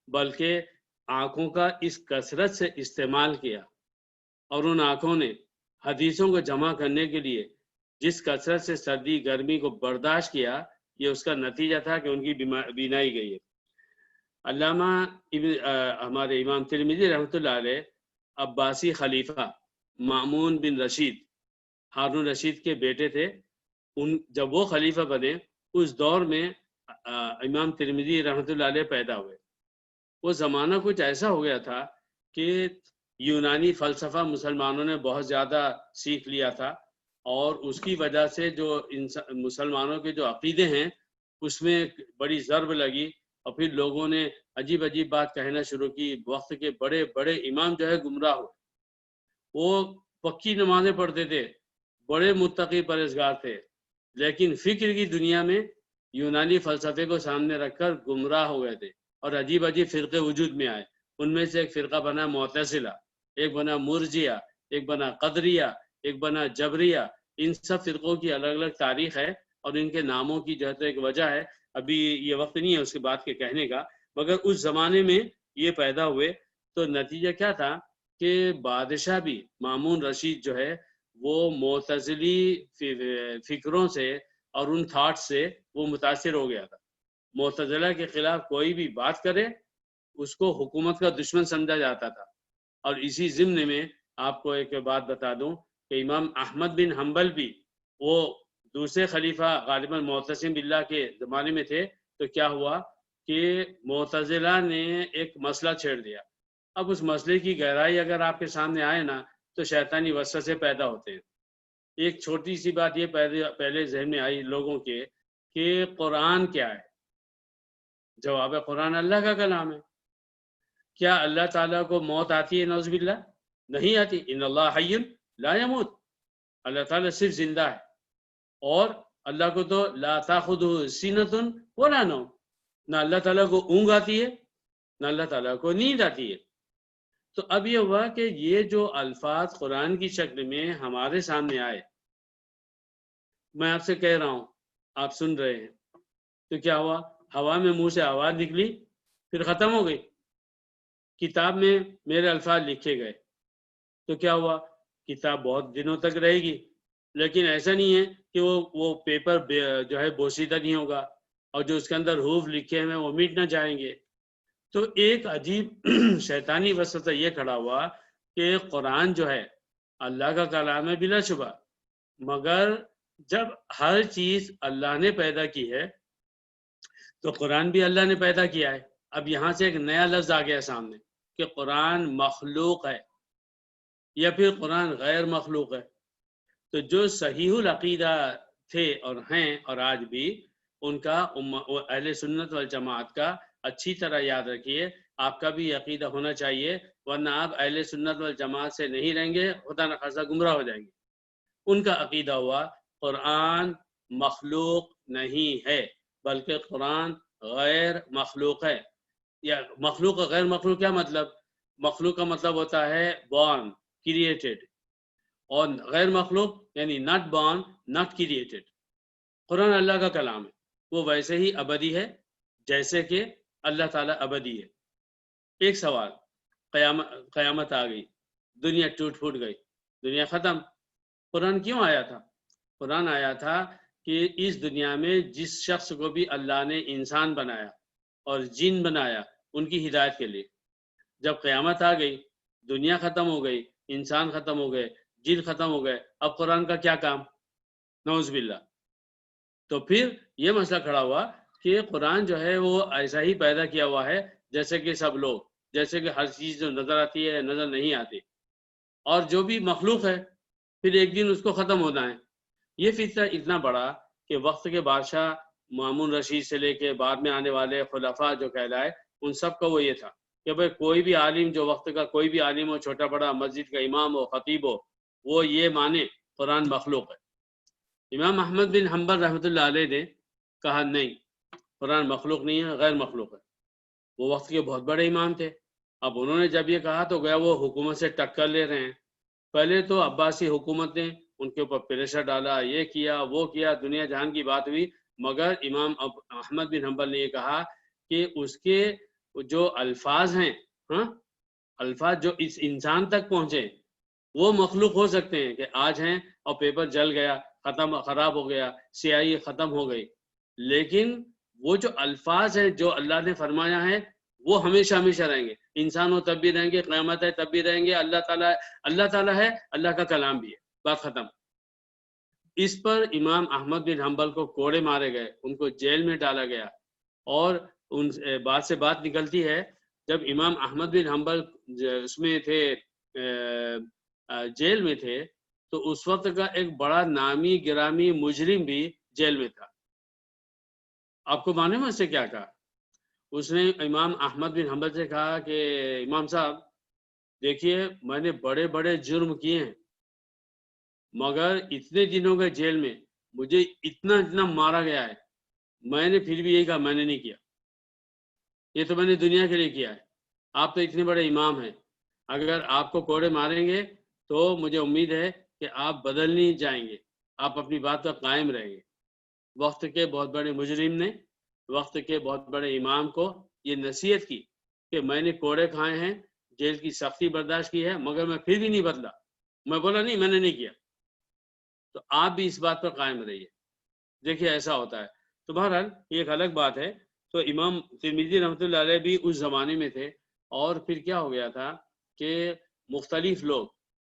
بلکہ آنکھوں کا اس کثرت سے استعمال کیا، اور ان آنکھوں نے حدیثوں کو جمع کرنے کے لیے جس کثرت سے سردی گرمی کو برداشت کیا، یہ اس کا نتیجہ تھا کہ ان کی بینائی گئی ہے۔ علامہ ہمارے امام ترمذی رحمۃ اللہ علیہ عباسی خلیفہ مامون بن رشید، ہارون رشید کے بیٹے تھے، جب وہ خلیفہ بنے اس دور میں امام ترمذی رحمۃ اللہ علیہ پیدا ہوئے۔ وہ زمانہ کچھ ایسا ہو گیا تھا کہ یونانی فلسفہ مسلمانوں نے بہت زیادہ سیکھ لیا تھا، اور اس کی وجہ سے جو مسلمانوں کے جو عقیدے ہیں اس میں بڑی ضرب لگی، اور پھر لوگوں نے عجیب عجیب بات کہنا شروع کی۔ وقت کے بڑے بڑے امام جو ہے گمراہ ہوئے، وہ پکی نمازیں پڑھتے تھے، بڑے متقی پرہیزگار تھے، لیکن فکر کی دنیا میں یونانی فلسفے کو سامنے رکھ کر گمراہ ہو گئے تھے، اور عجیب عجیب فرقے وجود میں آئے۔ ان میں سے ایک فرقہ بنا معتزلہ، ایک بنا مرجیہ، ایک بنا قدریہ، ایک بنا جبریہ۔ ان سب فرقوں کی الگ الگ تاریخ ہے، اور ان کے ناموں کی جو ہے تو ایک وجہ ہے، ابھی یہ وقت نہیں ہے اس کے بعد کے کہنے کا، مگر اس زمانے میں یہ پیدا ہوئے تو نتیجہ کیا تھا کہ بادشاہ بھی مامون رشید جو ہے وہ معتزلی فکروں سے اور ان تھاٹس سے وہ متاثر ہو گیا تھا. معتزلہ کے خلاف کوئی بھی بات کرے اس کو حکومت کا دشمن سمجھا جاتا تھا. اور اسی ضمن میں آپ کو ایک بات بتا دوں کہ امام احمد بن حنبل بھی وہ دوسرے خلیفہ غالباً معتصم باللہ کے زمانے میں تھے. تو کیا ہوا کہ معتزلہ نے ایک مسئلہ چھیڑ دیا. اب اس مسئلے کی گہرائی اگر آپ کے سامنے آئے نا تو شیطانی وسوسے پیدا ہوتے ہیں. ایک چھوٹی سی بات یہ پہلے ذہن میں آئی لوگوں کے کہ قرآن کیا ہے. جواب ہے قرآن اللہ کا کلام ہے. کیا اللہ تعالیٰ کو موت آتی ہے؟ نعوذ باللہ نہیں آتی. ان اللہ حی لا یموت، اللہ تعالیٰ صرف زندہ ہے. اور اللہ کو تو لا تاخذہ سینۃ ولا نوم، نہ اللہ تعالیٰ کو اونگ آتی ہے نہ اللہ تعالیٰ کو نیند آتی ہے. تو اب یہ ہوا کہ یہ جو الفاظ قرآن کی شکل میں ہمارے سامنے آئے، میں آپ سے کہہ رہا ہوں آپ سن رہے ہیں، تو کیا ہوا؟ ہوا میں منہ سے آواز نکلی پھر ختم ہو گئی. کتاب میں میرے الفاظ لکھے گئے تو کیا ہوا؟ کتاب بہت دنوں تک رہے گی، لیکن ایسا نہیں ہے کہ وہ پیپر جو ہے بوسیدہ نہیں ہوگا اور جو اس کے اندر حروف لکھے ہیں وہ مٹ نہ جائیں گے. تو ایک عجیب شیطانی وسوسہ یہ کھڑا ہوا کہ قرآن جو ہے اللہ کا کلام ہے بلا شبہ، مگر جب ہر چیز اللہ نے پیدا کی ہے تو قرآن بھی اللہ نے پیدا کیا ہے. اب یہاں سے ایک نیا لفظ آ گیا سامنے کہ قرآن مخلوق ہے یا پھر قرآن غیر مخلوق ہے. تو جو صحیح العقیدہ تھے اور ہیں اور آج بھی ان کا اہل سنت والجماعت کا اچھی طرح یاد رکھیے، آپ کا بھی عقیدہ ہونا چاہیے، ورنہ آپ اہل سنت والجماعت سے نہیں رہیں گے، خدا نخواستہ گمراہ ہو جائیں گے. ان کا عقیدہ ہوا قرآن مخلوق نہیں ہے بلکہ قرآن غیر مخلوق ہے. یا مخلوق اور غیر مخلوق کیا مطلب؟ مخلوق کا مطلب ہوتا ہے born created، اور غیر مخلوق یعنی not born not created. قرآن اللہ کا کلام ہے، وہ ویسے ہی ابدی ہے جیسے کہ اللہ تعالیٰ ابدی ہے. ایک سوال، قیامت آ گئی، دنیا ٹوٹ پھوٹ گئی، دنیا ختم. قرآن کیوں آیا تھا؟ قرآن آیا تھا کہ اس دنیا میں جس شخص کو بھی اللہ نے انسان بنایا اور جن بنایا ان کی ہدایت کے لیے. جب قیامت آ گئی، دنیا ختم ہو گئی، انسان ختم ہو گئے، جن ختم ہو گئے، اب قرآن کا کیا کام؟ نعوذ باللہ. تو پھر یہ مسئلہ کھڑا ہوا کہ قرآن جو ہے وہ ایسا ہی پیدا کیا ہوا ہے جیسے کہ سب لوگ، جیسے کہ ہر چیز جو نظر آتی ہے نظر نہیں آتی، اور جو بھی مخلوق ہے پھر ایک دن اس کو ختم ہونا ہے. یہ فطرہ اتنا بڑا کہ وقت کے بادشاہ مامون رشید سے لے کے بعد میں آنے والے خلفاء جو کہلائے ان سب کا وہ یہ تھا کہ بھائی کوئی بھی عالم، جو وقت کا کوئی بھی عالم ہو، چھوٹا بڑا، مسجد کا امام ہو، خطیب ہو، وہ یہ مانے قرآن مخلوق ہے. امام احمد بن حنبل رحمۃ اللہ علیہ نے کہا نہیں، قرآن مخلوق نہیں ہے، غیر مخلوق ہے. وہ وقت کے بہت بڑے امام تھے. اب انہوں نے جب یہ کہا تو گیا وہ حکومت سے ٹکر لے رہے ہیں. پہلے تو عباسی حکومت نے ان کے اوپر پریشر ڈالا، یہ کیا وہ کیا، دنیا جہان کی بات ہوئی، مگر امام احمد بن حنبل نے یہ کہا کہ اس کے جو الفاظ ہیں، الفاظ جو اس انسان تک پہنچے وہ مخلوق ہو سکتے ہیں کہ آج ہیں اور پیپر جل گیا، خراب ہو گیا، سیاہی ختم ہو گئی، لیکن وہ جو الفاظ ہیں جو اللہ نے فرمایا ہے وہ ہمیشہ ہمیشہ رہیں گے. انسان ہو تب بھی رہیں گے، قیامت ہے تب بھی رہیں گے. اللہ تعالیٰ ہے، اللہ کا کلام بھی ہے، بات ختم. اس پر امام احمد بن حنبل کو کوڑے مارے گئے، ان کو جیل میں ڈالا گیا. اور ان بات سے بات نکلتی ہے جب امام احمد بن حنبل اس میں تھے، جیل میں تھے، تو اس وقت کا ایک بڑا نامی گرامی مجرم بھی جیل میں تھا. آپ کو معلوم ہے اس سے کیا کہا؟ اس نے امام احمد بن حنبل سے کہا کہ امام صاحب دیکھیے، میں نے بڑے بڑے جرم کیے ہیں، مگر اتنے دنوں گئے جیل میں، مجھے اتنا مارا گیا ہے، میں نے پھر بھی یہی کہا میں نے نہیں کیا، یہ تو میں نے دنیا کے لیے کیا ہے. آپ تو اتنے بڑے امام ہیں، اگر آپ کو کوڑے ماریں گے تو مجھے امید ہے کہ آپ بدل نہیں جائیں گے، آپ اپنی بات پر قائم رہیں گے. وقت کے بہت بڑے مجرم نے وقت کے بہت بڑے امام کو یہ نصیحت کی کہ میں نے کوڑے کھائے ہیں، جیل کی سختی برداشت کی ہے، مگر میں پھر بھی نہیں بدلا، میں بولا نہیں، میں نے نہیں کیا۔ تو آپ بھی اس بات پر قائم رہیے۔ دیکھیے ایسا ہوتا ہے۔ تو بہرحال یہ ایک الگ بات ہے۔ تو امام ترمذی رحمۃ اللہ علیہ بھی اس زمانے میں تھے، اور پھر کیا ہو گیا تھا کہ مختلف لوگ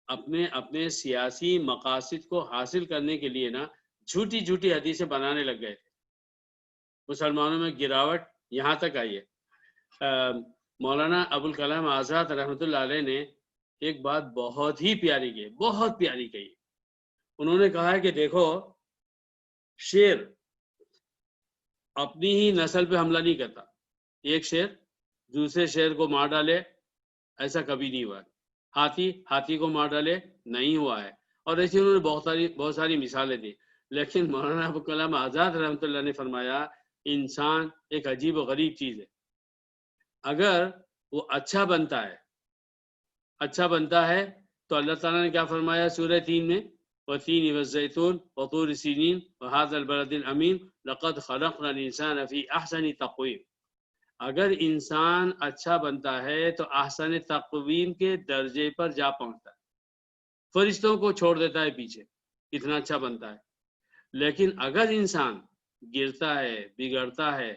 اپنے اپنے سیاسی مقاصد کو حاصل کرنے کے لیے نا جھوٹی جھوٹی حدیثیں بنانے لگ گئے تھے۔ مسلمانوں میں گراوٹ یہاں تک آئی ہے۔ مولانا ابوالکلام آزاد رحمۃ اللہ علیہ نے ایک بات بہت ہی پیاری کی، بہت پیاری کہی۔ انہوں نے کہا ہے کہ دیکھو، شیر اپنی ہی نسل پہ حملہ نہیں کرتا، ایک شیر دوسرے شیر کو مار ڈالے، ایسا کبھی نہیں ہوا ہے۔ ہاتھی کو مار ڈالے، نہیں ہوا ہے۔ اور ایسے انہوں نے بہت ساری مثالیں دی۔ لیکن مولانا ابوالکلام آزاد رحمۃ اللہ نے فرمایا انسان ایک عجیب و غریب چیز ہے، اگر وہ اچھا بنتا ہے تو اللہ تعالیٰ نے کیا فرمایا سورہ 3 میں، وَالتِّينِ وَالزَّيْتُونِ وَطُورِ سِينِينَ وَهَذَا الْبَلَدِ الْأَمِينِ لَقَدْ خَلَقْنَا الْإِنسَانَ فِي أَحْسَنِ تَقْوِيمٍ۔ اگر انسان اچھا بنتا ہے تو احسن تقویم کے درجے پر جا پہنچتا ہے، فرشتوں کو چھوڑ دیتا ہے پیچھے، اتنا اچھا بنتا ہے۔ لیکن اگر انسان گرتا ہے، بگڑتا ہے،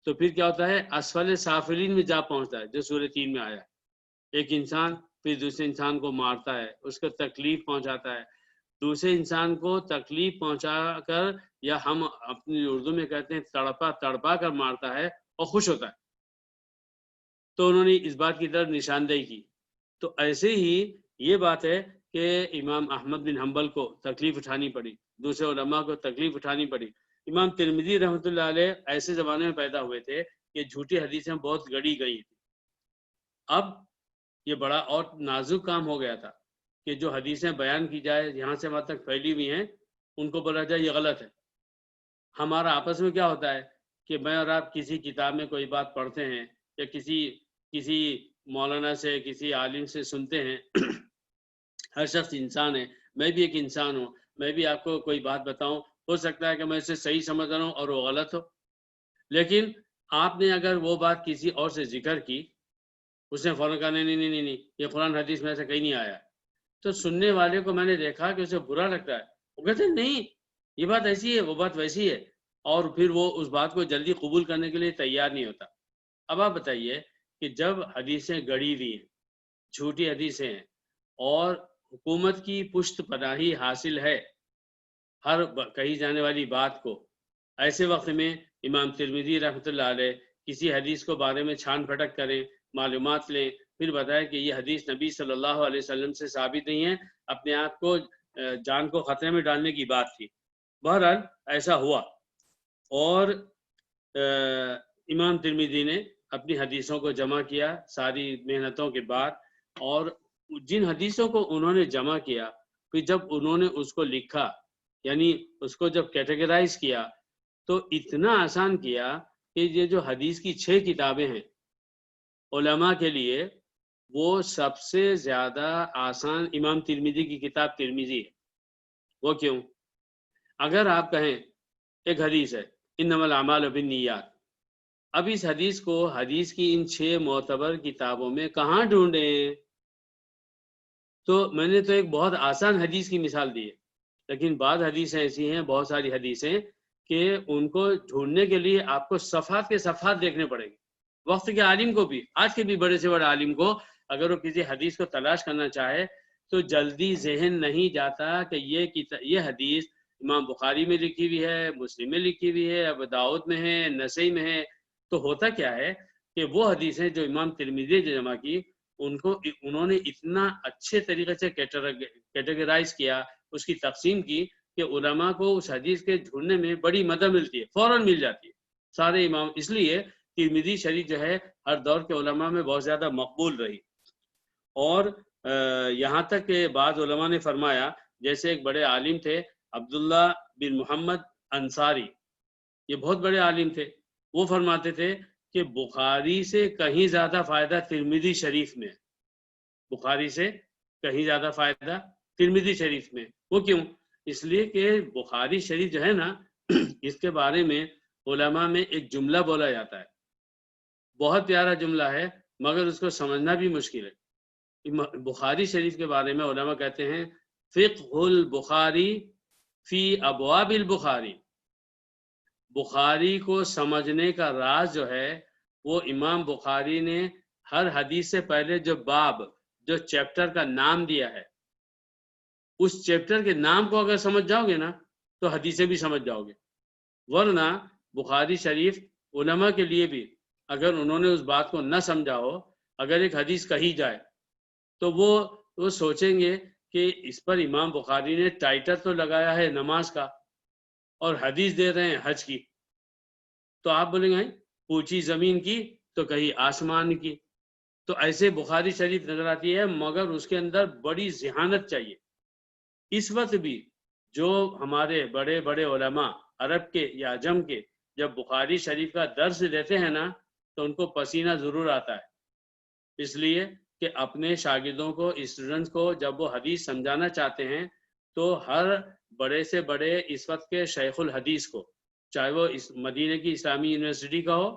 تو پھر کیا ہوتا ہے، اسفل سافلین میں جا پہنچتا ہے، جو سورہ 3 میں آیا ہے۔ ایک انسان پھر دوسرے انسان کو مارتا ہے، اس کو تکلیف پہنچاتا ہے، دوسرے انسان کو تکلیف پہنچا کر، یا ہم اپنی اردو میں کہتے ہیں تڑپا کر مارتا ہے اور خوش ہوتا ہے۔ تو انہوں نے اس بات کی طرف نشاندہی کی۔ تو ایسے ہی یہ بات ہے کہ امام احمد بن حنبل کو تکلیف اٹھانی پڑی، دوسرے علماء کو تکلیف اٹھانی پڑی۔ امام ترمذی رحمۃ اللہ علیہ ایسے زمانے میں پیدا ہوئے تھے کہ جھوٹی حدیثیں بہت گڑی گئی تھی۔ اب یہ بڑا اور نازک کام ہو گیا تھا کہ جو حدیثیں بیان کی جائے، یہاں سے وہاں تک پھیلی ہوئی ہیں، ان کو بولا جائے یہ غلط ہے۔ ہمارا آپس میں کیا ہوتا ہے کہ میں اور آپ کسی کتاب میں کوئی بات پڑھتے ہیں، یا کسی مولانا سے، کسی عالم سے سنتے ہیں۔ ہر شخص انسان ہے، میں بھی ایک انسان ہوں، میں بھی آپ کو کوئی بات بتاؤں، ہو سکتا ہے کہ میں اسے صحیح سمجھ رہا ہوں اور وہ غلط ہو۔ لیکن آپ نے اگر وہ بات کسی اور سے ذکر کی، اس نے فوراً کہا نہیں، یہ قرآن حدیث میں ایسا کہیں نہیں آیا، تو سننے والے کو میں نے دیکھا کہ اسے برا لگتا ہے، وہ کہتے ہیں نہیں، یہ بات ایسی ہے، وہ بات ویسی ہے، اور پھر وہ اس بات کو جلدی قبول کرنے کے لیے تیار نہیں ہوتا۔ اب آپ بتائیے کہ جب حدیثیں گڑی ہوئی ہیں، جھوٹی حدیثیں ہیں، اور حکومت کی پشت پناہی حاصل ہے ہر کہی جانے والی بات کو، ایسے وقت میں امام ترمذی رحمۃ اللہ علیہ کسی حدیث کو بارے میں چھان پھٹک کریں، معلومات لیں، پھر بتائیں کہ یہ حدیث نبی صلی اللہ علیہ وسلم سے ثابت نہیں ہے، اپنے آپ کو جان کو خطرے میں ڈالنے کی بات تھی۔ بہرحال ایسا ہوا، اور امام ترمذی نے اپنی حدیثوں کو جمع کیا ساری محنتوں کے بعد، اور جن حدیثوں کو انہوں نے جمع کیا، پھر جب انہوں نے اس کو لکھا، یعنی اس کو جب کیٹیگرائز کیا، تو اتنا آسان کیا کہ یہ جو حدیث کی 6 کتابیں ہیں علماء کے لیے، وہ سب سے زیادہ آسان امام ترمذی کی کتاب ترمذی ہے۔ وہ کیوں؟ اگر آپ کہیں ایک حدیث ہے انما الاعمال بالنیات، اب اس حدیث کو حدیث کی ان 6 معتبر کتابوں میں کہاں ڈھونڈیں؟ تو میں نے تو ایک بہت آسان حدیث کی مثال دی ہے، لیکن بعض حدیثیں ایسی ہیں، بہت ساری حدیثیں، کہ ان کو ڈھونڈنے کے لیے آپ کو صفحات کے صفحات دیکھنے پڑیں گے۔ وقت کے عالم کو بھی، آج کے بھی بڑے سے بڑے عالم کو، اگر وہ کسی حدیث کو تلاش کرنا چاہے تو جلدی ذہن نہیں جاتا کہ یہ حدیث امام بخاری میں لکھی ہوئی ہے، مسلم میں لکھی ہوئی ہے، ابو داؤد میں ہے، نسائی میں ہے۔ تو ہوتا کیا ہے کہ وہ حدیثیں جو امام ترمذی نے جمع کی، انہوں نے اتنا اچھے طریقے سے کیٹیگرائز کیا، اس کی تقسیم کی، کہ علماء کو اس حدیث کے ڈھونڈنے میں بڑی مدد ملتی ہے، فوراً مل جاتی ہے سارے امام۔ اس لیے ترمذی شریف جو ہے ہر دور کے علماء میں بہت زیادہ مقبول رہی، اور یہاں تک کہ بعض علماء نے فرمایا، جیسے ایک بڑے عالم تھے عبداللہ بن محمد انصاری، یہ بہت بڑے عالم تھے، وہ فرماتے تھے کہ بخاری سے کہیں زیادہ فائدہ ترمذی شریف میں، بخاری سے کہیں زیادہ فائدہ ترمذی شریف میں۔ وہ کیوں؟ اس لیے کہ بخاری شریف جو ہے نا، اس کے بارے میں علماء میں ایک جملہ بولا جاتا ہے، بہت پیارا جملہ ہے مگر اس کو سمجھنا بھی مشکل ہے۔ بخاری شریف کے بارے میں علماء کہتے ہیں فقہ البخاری فی ابواب البخاری، بخاری کو سمجھنے کا راز جو ہے وہ امام بخاری نے ہر حدیث سے پہلے جو باب، جو چیپٹر کا نام دیا ہے، اس چیپٹر کے نام کو اگر سمجھ جاؤ گے نا تو حدیثیں بھی سمجھ جاؤ گے، ورنہ بخاری شریف علماء کے لیے بھی اگر انہوں نے اس بات کو نہ سمجھا ہو، اگر ایک حدیث کہی جائے تو وہ سوچیں گے کہ اس پر امام بخاری نے ٹائٹل تو لگایا ہے نماز کا اور حدیث دے رہے ہیں حج کی، تو آپ بولیں گے پوچھی زمین کی تو کہیں آسمان کی، تو ایسے بخاری شریف نظر آتی ہے مگر اس کے اندر بڑی ذہانت چاہیے۔ اس وقت بھی جو ہمارے بڑے بڑے علماء عرب کے یا عجم کے جب بخاری شریف کا درس دیتے ہیں نا تو ان کو پسینہ ضرور آتا ہے، اس لیے کہ اپنے شاگردوں کو، اسٹوڈنٹس کو جب وہ حدیث سمجھانا چاہتے ہیں تو ہر بڑے سے بڑے اس وقت کے شیخ الحدیث کو، چاہے وہ مدینہ کی اسلامی یونیورسٹی کا ہو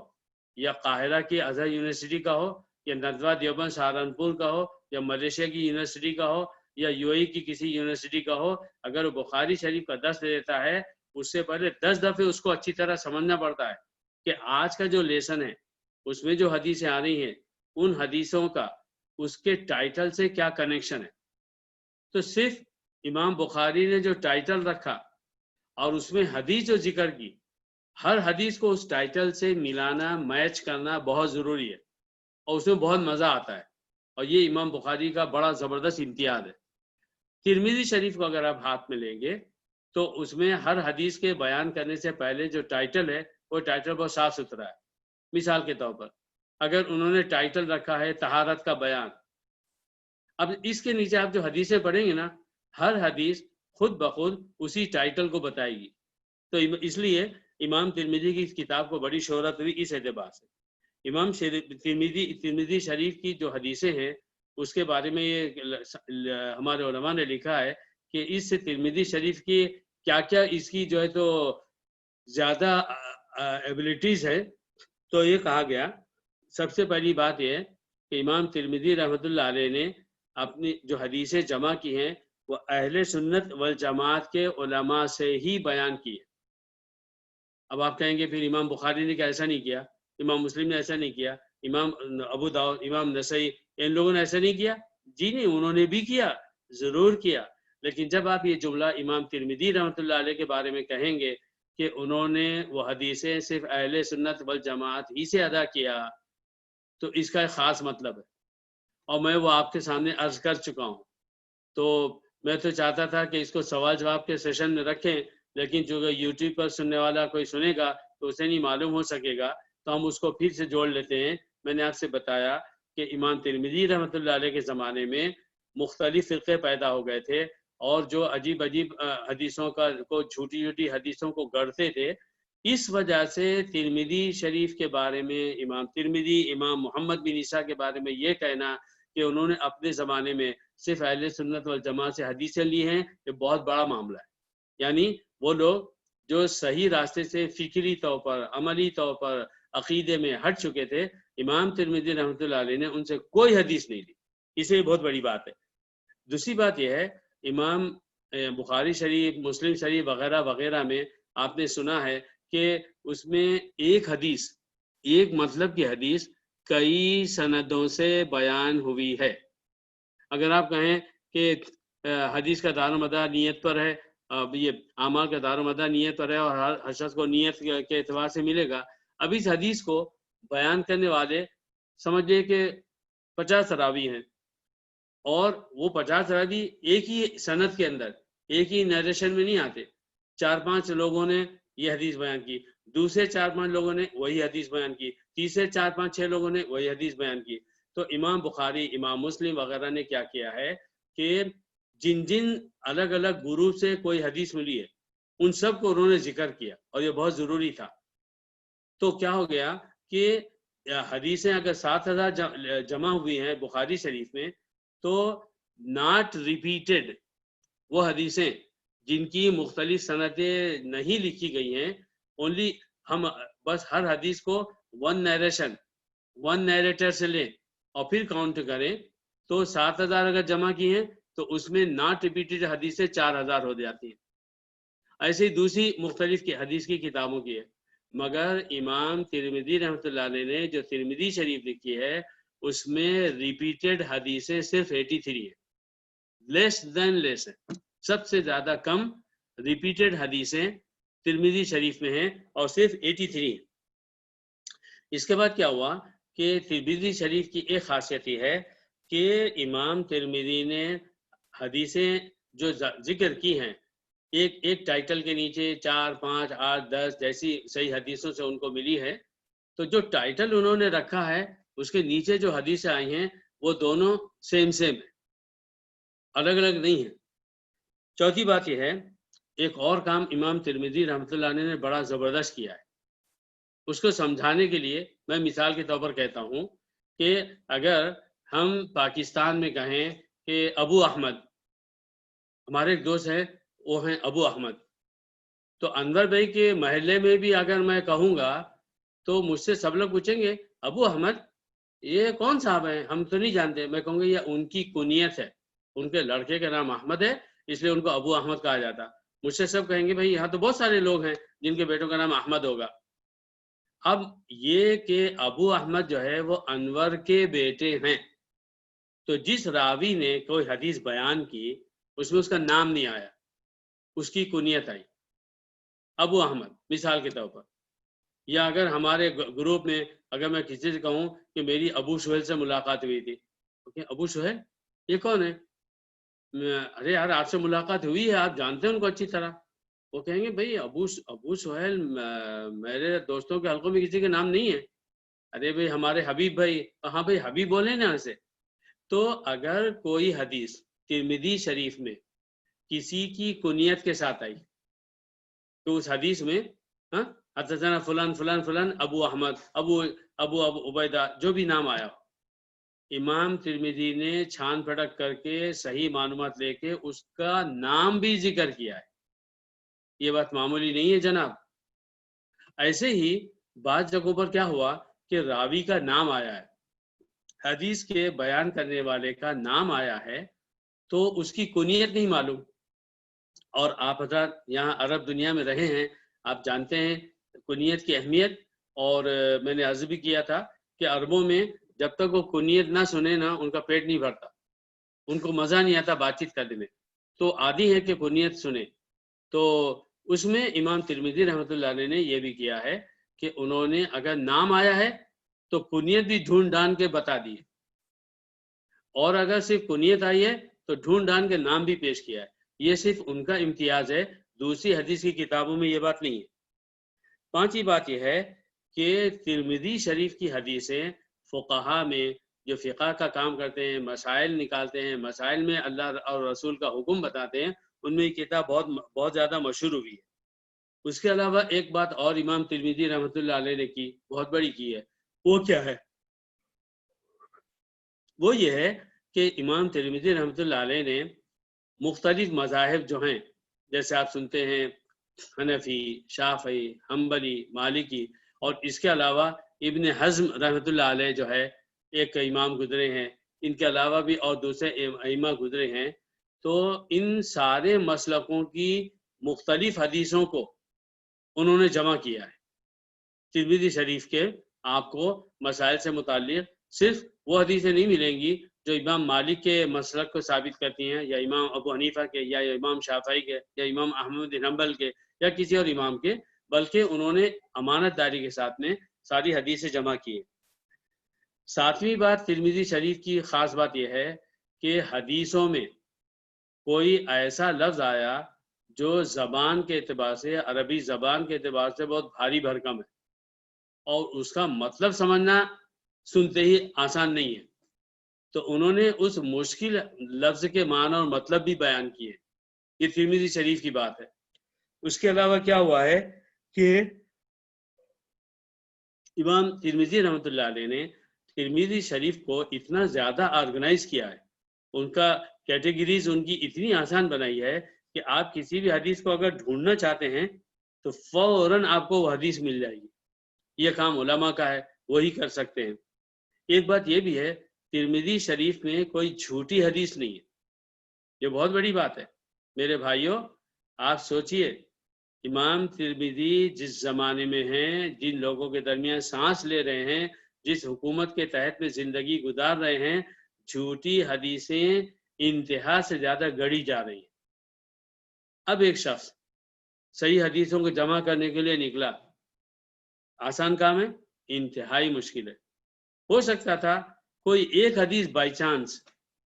یا قاہرہ کی ازہر یونیورسٹی کا ہو یا ندوہ دیوبند سہارنپور کا ہو یا ملیشیا کی یونیورسٹی کا ہو یا یو اے کی کسی یونیورسٹی کا ہو، اگر وہ بخاری شریف کا درس دیتا ہے اس سے پہلے 10 دفعے اس کو اچھی طرح سمجھنا پڑتا ہے کہ آج کا جو لیسن ہے اس میں جو حدیثیں آ رہی ہیں ان حدیثوں کا اس کے ٹائٹل سے کیا کنیکشن ہے۔ تو صرف امام بخاری نے جو ٹائٹل رکھا اور اس میں حدیث جو ذکر کی، ہر حدیث کو اس ٹائٹل سے ملانا، میچ کرنا بہت ضروری ہے اور اس میں بہت مزہ آتا ہے، اور یہ امام بخاری کا بڑا زبردست امتیاز ہے۔ ترمذی شریف کو اگر آپ ہاتھ میں لیں گے تو اس میں ہر حدیث کے بیان کرنے سے پہلے جو ٹائٹل ہے وہ ٹائٹل بہت صاف ستھرا ہے۔ مثال کے طور پر اگر انہوں نے ٹائٹل رکھا ہے طہارت کا بیان، اب اس کے نیچے آپ جو حدیثیں پڑھیں گے نا ہر حدیث خود بخود اسی ٹائٹل کو بتائے گی، تو اس لیے امام ترمذی کی اس کتاب کو بڑی شہرت ہوئی اس اعتبار سے۔ امام ترمذی شریف کی جو حدیثیں ہیں اس کے بارے میں یہ ہمارے علماء نے لکھا ہے کہ اس سے ترمذی شریف کی کیا کیا اس کی جو ہے تو زیادہ ایبلٹیز ہے، تو یہ کہا گیا سب سے پہلی بات یہ ہے کہ امام ترمذی رحمۃ اللہ علیہ نے اپنی جو حدیثیں جمع کی ہیں وہ اہل سنت والجماعت کے علماء سے ہی بیان کی ہے۔ اب آپ کہیں گے پھر امام بخاری نے کیا ایسا نہیں کیا، امام مسلم نے ایسا نہیں کیا، امام ابو داؤد، امام نسائی، ان لوگوں نے ایسا نہیں کیا؟ جی نہیں، انہوں نے بھی کیا، ضرور کیا، لیکن جب آپ یہ جملہ امام ترمذی رحمۃ اللہ علیہ کے بارے میں کہیں گے کہ انہوں نے وہ حدیثیں صرف اہل سنت والجماعت ہی سے ادا کیا تو اس کا ایک خاص مطلب ہے، اور میں وہ آپ کے سامنے عرض کر چکا ہوں۔ تو میں تو چاہتا تھا کہ اس کو سوال جواب کے سیشن میں رکھیں، لیکن جو یوٹیوب پر سننے والا کوئی سنے گا تو اسے نہیں معلوم ہو سکے گا، تو ہم اس کو پھر سے جوڑ لیتے ہیں۔ میں نے آپ سے بتایا کہ امام ترمذی رحمۃ اللہ علیہ کے زمانے میں مختلف فرقے پیدا ہو گئے تھے، اور جو عجیب عجیب حدیثوں کو جھوٹی جھوٹی حدیثوں کو گڑھتے تھے، اس وجہ سے ترمذی شریف کے بارے میں امام ترمذی، امام محمد بن عیسیٰ کے بارے میں یہ کہنا کہ انہوں نے اپنے زمانے میں صرف اہل سنت والجماعت سے حدیثیں لی ہیں، یہ بہت بڑا معاملہ ہے۔ یعنی وہ لوگ جو صحیح راستے سے فکری طور پر، عملی طور پر، عقیدے میں ہٹ چکے تھے، امام ترمذی رحمۃ اللہ علیہ نے ان سے کوئی حدیث نہیں لی، اسے بہت بڑی بات ہے۔ دوسری بات یہ ہے امام بخاری شریف، مسلم شریف وغیرہ وغیرہ میں آپ نے سنا ہے کہ اس میں ایک حدیث، ایک مطلب کی حدیث کئی سندوں سے بیان ہوئی ہے۔ اگر آپ کہیں کہ حدیث کا دار و مدار نیت پر ہے، یہ اعمال کا دار و مدار نیت پر ہے اور ہر شخص کو نیت کے اعتبار سے ملے گا، اب اس حدیث کو بیان کرنے والے سمجھے کہ 50 راوی ہیں، اور وہ 50 راوی ایک ہی سند کے اندر، ایک ہی نیریشن میں نہیں آتے، 4-5 لوگوں نے یہ حدیث بیان کی، دوسرے 4-5 لوگوں نے وہی حدیث بیان کی، تیسرے 4-5-6 لوگوں نے وہی حدیث بیان کی۔ تو امام بخاری، امام مسلم وغیرہ نے کیا کیا ہے کہ جن جن الگ الگ گروپ سے کوئی حدیث ملی ہے ان سب کو انہوں نے ذکر کیا، اور یہ بہت ضروری تھا۔ تو کیا ہو گیا کہ حدیثیں اگر 7,000 جمع ہوئی ہیں بخاری شریف میں، تو ناٹ ریپیٹڈ وہ حدیثیں جن کی مختلف سندیں نہیں لکھی گئی ہیں، اونلی ہم بس ہر حدیث کو ون نیریٹر سے لیں اور پھر کاؤنٹ کریں تو 7,000 اگر جمع کی ہیں تو اس میں ناٹ ریپیٹڈ حدیثیں 4,000 ہو جاتی ہیں. ایسے ہی دوسری مختلف کی حدیث کی کتابوں کی ہے. مگر امام ترمذی رحمۃ اللہ علیہ نے جو ترمذی شریف لکھی ہے اس میں ریپیٹڈ حدیثیں صرف 83 ہیں. لیس ہے. سب سے زیادہ کم ریپیٹڈ حدیثیں ترمذی شریف میں ہیں اور صرف 83 ہیں. اس کے بعد کیا ہوا کہ ترمذی شریف کی ایک خاصیت یہ ہے کہ امام ترمذی نے حدیثیں جو ذکر کی ہیں ایک ٹائٹل کے نیچے 4 5 8 10 جیسی صحیح حدیثوں سے ان کو ملی ہے. تو جو ٹائٹل انہوں نے رکھا ہے اس کے نیچے جو حدیثیں آئی ہیں وہ دونوں سیم ہیں, الگ الگ نہیں ہیں. چوتھی بات یہ ہے ایک اور کام امام ترمذی رحمۃ اللہ علیہ نے بڑا زبردست کیا ہے. اس کو سمجھانے کے لیے میں مثال کے طور پر کہتا ہوں کہ اگر ہم پاکستان میں کہیں کہ ابو احمد, ہمارے ایک دوست ہیں وہ ہیں ابو احمد, تو انور بھائی کے محلے میں بھی اگر میں کہوں گا تو مجھ سے سب لوگ پوچھیں گے ابو احمد یہ کون صاحب ہیں, ہم تو نہیں جانتے. میں کہوں گا یہ ان کی کنیت ہے, ان کے لڑکے کا نام احمد ہے اس لیے ان کو ابو احمد کہا جاتا. مجھ سے سب کہیں گے بھائی یہاں تو بہت سارے لوگ ہیں جن کے بیٹوں کا نام احمد ہوگا. اب یہ کہ ابو احمد جو ہے وہ انور کے بیٹے ہیں, تو جس راوی نے کوئی حدیث بیان کی اس میں اس کا نام نہیں آیا, اس کی کنیت آئی ابو احمد مثال کے طور پر. یا اگر ہمارے گروپ میں اگر میں کسی سے کہوں کہ میری ابو سہیل سے ملاقات ہوئی تھی, ابو سہیل یہ کون ہے؟ ارے یار آپ سے ملاقات ہوئی ہے, آپ جانتے ہیں ان کو اچھی طرح. وہ کہیں گے بھائی ابو سہیل میرے دوستوں کے حلقوں میں کسی کے نام نہیں ہے. ارے بھائی ہمارے حبیب بھائی, ہاں بھائی حبیب بولے نا ایسے. تو اگر کوئی حدیث ترمذی شریف میں کسی کی کنیت کے ساتھ آئی تو اس حدیث میں حدثنا فلان فلان فلان ابو احمد ابو عبیدہ جو بھی نام آیا ہو, امام ترمذی نے چھان پھٹک کر کے صحیح معلومات لے کے اس کا نام بھی ذکر کیا ہے. یہ بات معمولی نہیں ہے جناب. ایسے ہی بعض جگہوں پر کیا ہوا کہ راوی کا نام آیا ہے, حدیث کے بیان کرنے والے کا نام آیا ہے تو اس کی کنیت نہیں معلوم. اور آپ حضرات یہاں عرب دنیا میں رہے ہیں, آپ جانتے ہیں کنیت کی اہمیت. اور میں نے عرض بھی کیا تھا کہ عربوں میں جب تک وہ کنیت نہ سنے نا ان کا پیٹ نہیں بھرتا, ان کو مزہ نہیں آتا بات چیت کرنے میں, تو عادی ہے کہ کنیت سنے. تو اس میں امام ترمذی رحمۃ اللہ علیہ نے یہ بھی کیا ہے کہ انہوں نے اگر نام آیا ہے تو کنیت بھی ڈھونڈ ڈھانڈ کے بتا دی ہے, اور اگر صرف کنیت آئی ہے تو ڈھونڈ ڈھانڈ کے نام بھی پیش کیا ہے. یہ صرف ان کا امتیاز ہے, دوسری حدیث کی کتابوں میں یہ بات نہیں ہے. پانچویں بات یہ ہے کہ ترمذی شریف کی حدیثیں فقہا میں جو فقہ کا کام کرتے ہیں, مسائل نکالتے ہیں, مسائل میں اللہ اور رسول کا حکم بتاتے ہیں, ان میں یہ کتاب بہت زیادہ مشہور ہوئی ہے. اس کے علاوہ ایک بات اور امام ترمذی رحمۃ اللہ علیہ نے کی, بہت بڑی کی ہے. وہ کیا ہے؟ وہ یہ ہے کہ امام ترمذی رحمۃ اللہ علیہ نے مختلف مذاہب جو ہیں, جیسے آپ سنتے ہیں حنفی, شافعی, حنبلی, مالکی, اور اس کے علاوہ ابن حزم رحمۃ اللہ علیہ جو ہے ایک امام گزرے ہیں, ان کے علاوہ بھی اور دوسرے ائمہ گزرے ہیں. تو ان سارے مسلکوں کی مختلف حدیثوں کو انہوں نے جمع کیا ہے. ترمذی شریف کے آپ کو مسائل سے متعلق صرف وہ حدیثیں نہیں ملیں گی جو امام مالک کے مسلک کو ثابت کرتی ہیں, یا امام ابو حنیفہ کے, یا امام شافعی کے, یا امام احمد بن حنبل کے, یا کسی اور امام کے, بلکہ انہوں نے امانت داری کے ساتھ میں ساری حدیثیں جمع کی. ساتویں بات ترمذی شریف کی خاص بات یہ ہے کہ حدیثوں میں کوئی ایسا لفظ آیا جو زبان کے اعتبار سے, عربی زبان کے اعتبار سے بہت بھاری بھرکم ہے, اور اس کا مطلب سمجھنا سنتے ہی آسان نہیں ہے, تو انہوں نے اس مشکل لفظ کے معنی اور مطلب بھی بیان کیے. یہ ترمذی شریف کی بات ہے. اس کے علاوہ کیا ہوا ہے کہ امام ترمذی رحمۃ اللہ علیہ نے ترمذی شریف کو اتنا زیادہ آرگنائز کیا ہے, ان کا کیٹیگریز ان کی اتنی آسان بنائی ہے کہ آپ کسی بھی حدیث کو اگر ڈھونڈنا چاہتے ہیں تو فوراً آپ کو وہ حدیث مل جائے گی. یہ کام علماء کا ہے، وہی کر سکتے ہیں. ایک بات یہ بھی ہے، ترمذی شریف میں کوئی جھوٹی حدیث نہیں ہے. یہ بہت بڑی بات ہے میرے بھائیوں. آپ سوچئے امام ترمذی جس زمانے میں ہیں، جن لوگوں کے درمیان سانس لے رہے ہیں، جس حکومت کے تحت میں زندگی گزار رہے ہیں، جھوٹی حدیثیں انتہا سے زیادہ گڑی جا رہی ہیں. اب ایک شخص صحیح حدیثوں کو جمع کرنے کے لیے نکلا، آسان کام ہے؟ انتہائی مشکل ہے. ہو سکتا تھا کوئی ایک حدیث بائی چانس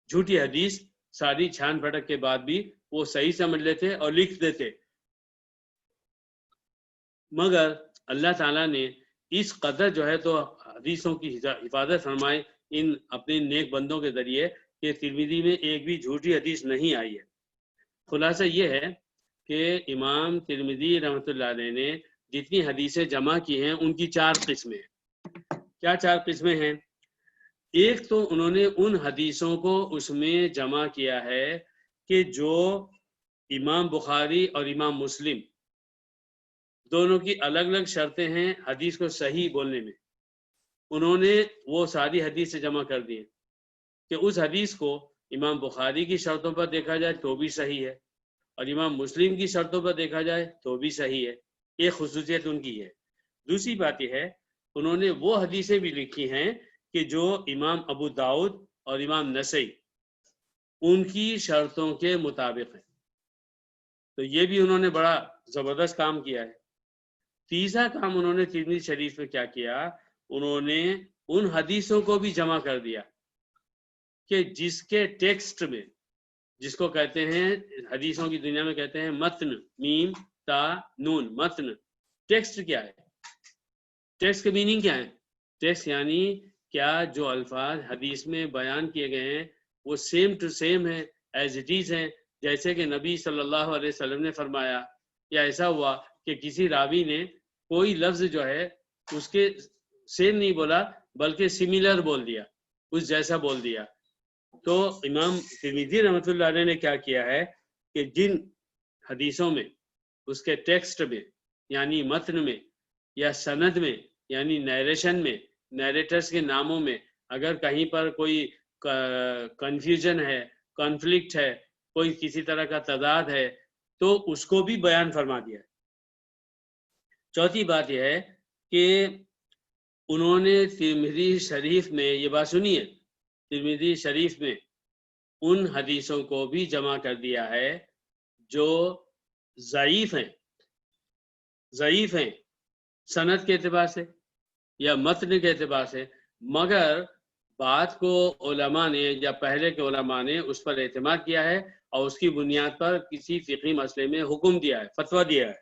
جھوٹی حدیث ساری چھان پھٹک کے بعد بھی وہ صحیح سمجھ لیتے اور لکھ دیتے، مگر اللہ تعالیٰ نے اس قدر جو ہے تو حدیثوں کی حفاظت فرمائے ان اپنے نیک بندوں کے ذریعے کہ ترمذی میں ایک بھی جھوٹی حدیث نہیں آئی ہے. خلاصہ یہ ہے کہ امام ترمذی رحمۃ اللہ علیہ نے جتنی حدیثیں جمع کی ہیں ان کی 4 قسمیں ہیں. کیا 4 قسمیں ہیں؟ ایک تو انہوں نے ان حدیثوں کو اس میں جمع کیا ہے کہ جو امام بخاری اور امام مسلم دونوں کی الگ الگ شرطیں ہیں حدیث کو صحیح بولنے میں. انہوں نے وہ ساری حدیثیں جمع کر دی کہ اس حدیث کو امام بخاری کی شرطوں پر دیکھا جائے تو بھی صحیح ہے اور امام مسلم کی شرطوں پر دیکھا جائے تو بھی صحیح ہے. ایک خصوصیت ان کی ہے. دوسری بات یہ ہے انہوں نے وہ حدیثیں بھی لکھی ہیں کہ جو امام ابو داؤد اور امام نسائی ان کی شرطوں کے مطابق ہیں. تو یہ بھی انہوں نے بڑا زبردست کام کیا ہے. تیسرا کام انہوں نے ترمذی شریف میں کیا کیا، انہوں نے ان حدیثوں کو بھی جمع کر دیا کہ جس کے ٹیکسٹ میں، جس کو کہتے ہیں حدیثوں کی دنیا میں کہتے ہیں متن، میم تا نون، متن. ٹیکسٹ کیا ہے؟ ٹیکسٹ کے میننگ کیا ہے؟ ٹیکسٹ یعنی کیا جو الفاظ حدیث میں بیان کیے گئے ہیں وہ سیم ٹو سیم ہے، ایز اٹ از ہیں، جیسے کہ نبی صلی اللہ علیہ وسلم نے فرمایا، یا ایسا ہوا کہ کسی راوی نے کوئی لفظ جو ہے اس کے سیم نہیں بولا بلکہ سملر بول دیا، اس جیسا بول دیا. تو امام ترمذی رحمۃ اللہ علیہ نے کیا کیا ہے کہ جن حدیثوں میں اس کے ٹیکسٹ میں یعنی متن میں یا سند میں یعنی نیریشن میں، نیریٹرز کے ناموں میں اگر کہیں پر کوئی کنفیوژن ہے، کانفلکٹ ہے، کوئی کسی طرح کا تضاد ہے تو اس کو بھی بیان فرما دیا ہے. چوتھی بات یہ ہے کہ انہوں نے ترمذی شریف میں، یہ بات سنیے، ترمذی شریف میں ان حدیثوں کو بھی جمع کر دیا ہے جو ضعیف ہیں سند کے اعتبار سے یا متن کے اعتبار سے، مگر بات کو علماء نے یا پہلے کے علماء نے اس پر اعتماد کیا ہے اور اس کی بنیاد پر کسی فقہی مسئلے میں حکم دیا ہے، فتویٰ دیا ہے.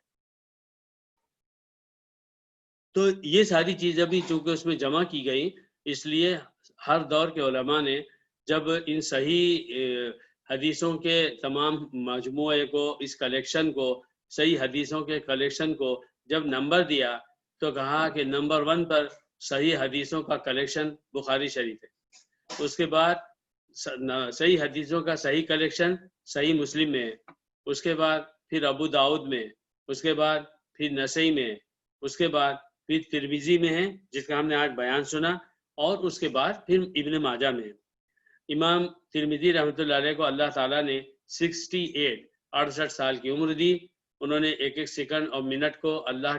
تو یہ ساری چیزیں بھی چونکہ اس میں جمع کی گئی، اس لیے ہر دور کے علماء نے جب ان صحیح حدیثوں کے تمام مجموعے کو، اس کلیکشن کو، صحیح حدیثوں کے کلیکشن کو جب نمبر دیا تو کہا کہ نمبر 1 پر صحیح حدیثوں کا کلیکشن بخاری شریف ہے. اس کے بعد صحیح حدیثوں کا صحیح کلیکشن صحیح مسلم میں ہے. اس کے بعد پھر ابو داؤد میں، اس کے بعد پھر نسائی میں، اس کے بعد پھر ترمذی میں ہے جس کا ہم نے آج بیان سنا، اور اس کے بعد پھر ابن ماجہ میں ہے. امام ترمذی رحمۃ اللہ علیہ کو اللہ تعالیٰ نے 68 سال کی عمر دی. انہوں نے ایک ایک سیکنڈ اور منٹ کو اللہ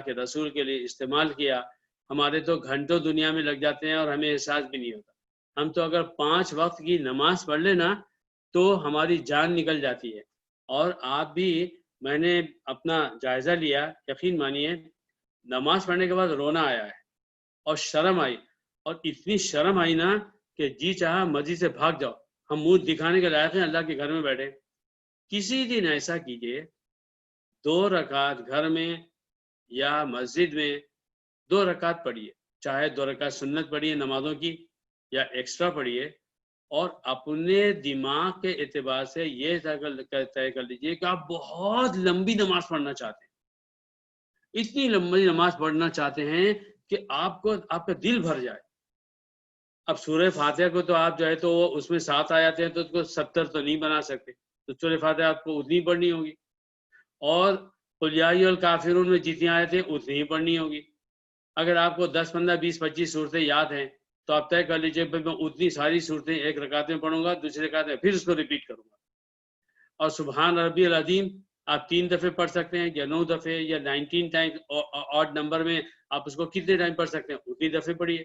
کے رسول کے لیے استعمال کیا. ہمارے تو گھنٹوں دنیا میں لگ جاتے ہیں اور ہمیں احساس بھی نہیں ہوتا. ہم تو اگر 5 وقت کی نماز پڑھ لینا تو ہماری جان نکل جاتی ہے. اور آپ بھی، میں نے اپنا جائزہ لیا، یقین مانیے نماز پڑھنے کے بعد رونا آیا ہے اور شرم آئی، اور اتنی شرم آئی نا کہ جی چاہا مسجد سے بھاگ جاؤ، ہم منہ دکھانے کے لائق ہیں اللہ کے گھر میں بیٹھے. کسی دن ایسا کیجئے 2 رکعت گھر میں یا مسجد میں 2 رکعت پڑھیے، چاہے 2 رکعت سنت پڑھیے نمازوں کی یا ایکسٹرا پڑھیے، اور اپنے دماغ کے اعتبار سے یہ طے کر لیجئے کہ آپ بہت لمبی نماز پڑھنا چاہتے ہیں، اتنی لمبی نماز پڑھنا چاہتے ہیں کہ آپ کا دل بھر جائے. اب سورہ فاتحہ کو تو آپ جو ہے تو اس میں 7 آیاتیں ہیں تو اس کو 70 تو نہیں بنا سکتے، تو سورہ فاتحہ آپ کو اتنی پڑھنی ہوگی. اور قل یا ایھا الکافرون میں جتنی آیتیں اتنی ہی پڑھنی ہوگی. اگر آپ کو 10 15 20 25 صورتیں یاد ہیں تو آپ طے کر لیجیے میں اتنی ساری صورتیں ایک رکعت میں پڑھوں گا، دوسری رکعت میں پھر اس کو ریپیٹ کروں گا. اور سبحان ربی العظیم آپ 3 دفعے پڑھ سکتے ہیں یا 9 دفعے یا 19 ٹائم آڈ نمبر میں آپ اس کو کتنے ٹائم پڑھ سکتے ہیں اتنی دفعے پڑھیے.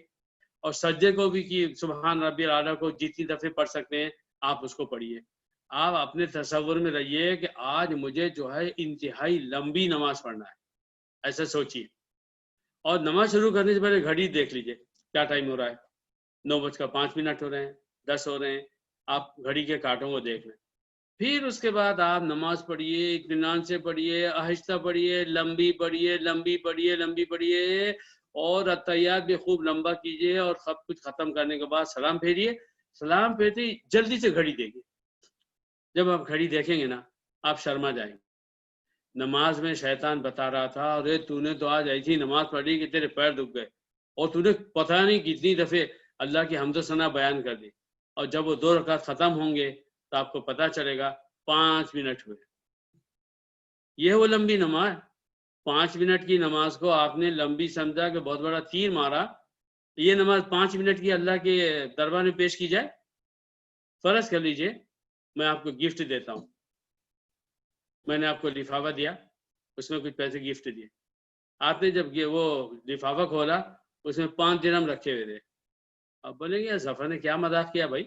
اور سجدے کو بھی کہ سبحان ربی الاعلیٰ کو جتنی دفعے پڑھ سکتے ہیں آپ اس کو پڑھیے. آپ اپنے تصور میں رہیے کہ آج مجھے جو ہے انتہائی لمبی نماز پڑھنا ہے، ایسا سوچیے. اور نماز شروع کرنے سے پہلے گھڑی دیکھ لیجیے کیا ٹائم ہو رہا ہے. 9:05 ہو رہے ہیں، 10 ہو رہے ہیں. آپ گھڑی کے کانٹوں کو دیکھ لیں. پھر اس کے بعد آپ نماز پڑھیے، اطمینان سے پڑھیے، آہستہ پڑھیے، لمبی پڑھیے، لمبی پڑھیے، لمبی پڑھیے. اور اتحیات بھی خوب لمبا کیجیے اور سب کچھ ختم کرنے کے بعد سلام پھیریے. سلام پھیرتے ہی جلدی سے گھڑی دیکھیے. جب آپ گھڑی دیکھیں گے نا آپ شرما جائیں گے. نماز میں شیطان بتا رہا تھا ارے تو نے تو آج ایسی نماز پڑھی کہ تیرے پیر دکھ گئے اور تو نے پتہ نہیں کتنی دفعے اللہ کی حمد و ثنا بیان کر دی. اور جب وہ 2 رکعت ختم ہوں گے تو آپ کو پتہ چلے گا 5 منٹ ہوئے. یہ وہ لمبی نماز. 5 منٹ کی نماز کو آپ نے لمبی سمجھا کہ بہت بڑا تیر مارا. یہ نماز 5 منٹ کی اللہ کے دربار میں پیش کی جائے. فرض کر لیجئے میں آپ کو گفٹ دیتا ہوں، میں نے آپ کو لفافہ دیا، اس میں کچھ پیسے گفٹ دیے. آپ نے جب وہ لفافہ کھولا اس میں 5 درہم رکھے ہوئے تھے. اب بولیں گے ظفر نے کیا مذاق کیا بھائی،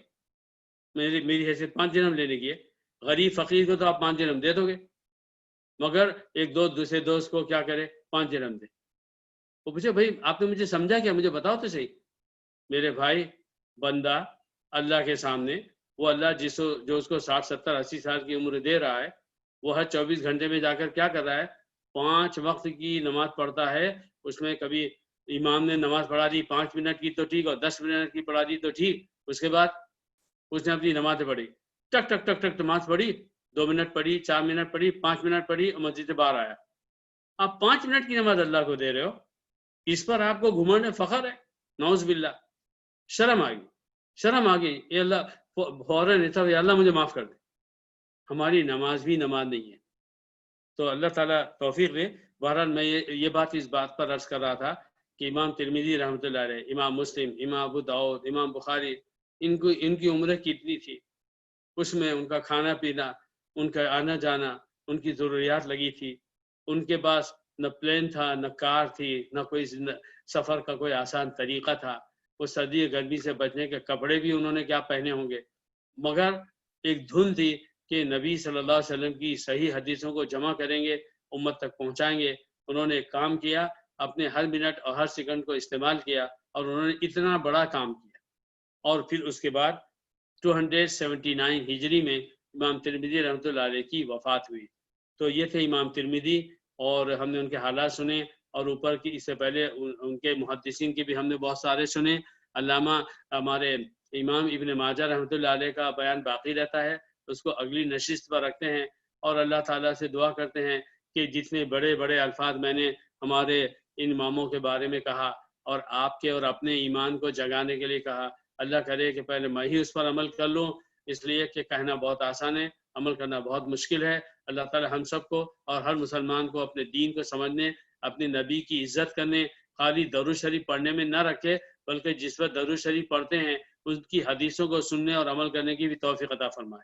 میری حیثیت 5 درہم لینے کی ہے. غریب فقیر کو تو آپ 5 درہم دے دو گے، مگر ایک دوسرے دوست کو کیا کرے 5 درہم دے. وہ پوچھے بھائی آپ نے مجھے سمجھا کیا، مجھے بتاؤ تو صحیح. میرے بھائی بندہ اللہ کے سامنے وہ اللہ جو اس کو 60 70 80 سال کی عمر دے رہا ہے وہ ہر 24 گھنٹے میں جا کر کیا کر رہا ہے 5 وقت کی نماز پڑھتا ہے. اس میں کبھی امام نے نماز پڑھا دی 5 منٹ کی تو ٹھیک اور 10 منٹ کی پڑھا دی تو ٹھیک. اس کے بعد اس نے اپنی نمازیں پڑھی، ٹک ٹک ٹک ٹک نماز پڑھی، 2 منٹ پڑھی، 4 منٹ پڑھی، 5 منٹ پڑھی اور مسجد سے باہر آیا. آپ 5 منٹ کی نماز اللہ کو دے رہے ہو، اس پر آپ کو گھمنڈ فخر ہے. نعوذ باللہ. شرم آ گئی، شرم آ گئی. اے اللہ فوراً ایسا یا اللہ مجھے معاف کر دے. ہماری نماز بھی نماز نہیں ہے. تو اللہ تعالیٰ توفیق دے. بہرحال میں یہ بات اس بات پر عرض کر رہا تھا کہ امام ترمذی رحمۃ اللہ علیہ، امام مسلم، امام ابو داؤد، امام بخاری، ان کی عمریں کتنی تھی. اس میں ان کا کھانا پینا، ان کا آنا جانا، ان کی ضروریات لگی تھی. ان کے پاس نہ پلین تھا، نہ کار تھی، نہ کوئی سفر کا کوئی آسان طریقہ تھا. وہ سردی گرمی سے بچنے کے کپڑے بھی انہوں نے کیا پہنے ہوں گے، مگر ایک دھن تھی کہ نبی صلی اللہ علیہ وسلم کی صحیح حدیثوں کو جمع کریں گے، امت تک پہنچائیں گے. انہوں نے ایک کام کیا، اپنے ہر منٹ اور ہر سیکنڈ کو استعمال کیا اور انہوں نے اتنا بڑا کام کیا. اور پھر اس کے بعد 279 ہجری میں امام ترمذی رحمۃ اللہ علیہ کی وفات ہوئی. تو یہ تھے امام ترمذی، اور ہم نے ان کے حالات سنے، اور اوپر کی اس سے پہلے ان کے محدثین کے بھی ہم نے بہت سارے سنے. علامہ ہمارے امام ابن ماجہ رحمۃ اللہ علیہ کا بیان باقی رہتا ہے، اس کو اگلی نشست پر رکھتے ہیں. اور اللہ تعالیٰ سے دعا کرتے ہیں کہ جتنے بڑے بڑے الفاظ میں نے ہمارے ان اماموں کے بارے میں کہا اور آپ کے اور اپنے ایمان کو جگانے کے لیے کہا، اللہ کرے کہ پہلے میں ہی اس پر عمل کر لوں، اس لیے کہ کہنا بہت آسان ہے، عمل کرنا بہت مشکل ہے. اللہ تعالی ہم سب کو اور ہر مسلمان کو اپنے دین کو سمجھنے، اپنے نبی کی عزت کرنے، خالی درود شریف پڑھنے میں نہ رکھے، بلکہ جس پر درود شریف پڑھتے ہیں اس کی حدیثوں کو سننے اور عمل کرنے کی بھی توفیق عطا فرمائے.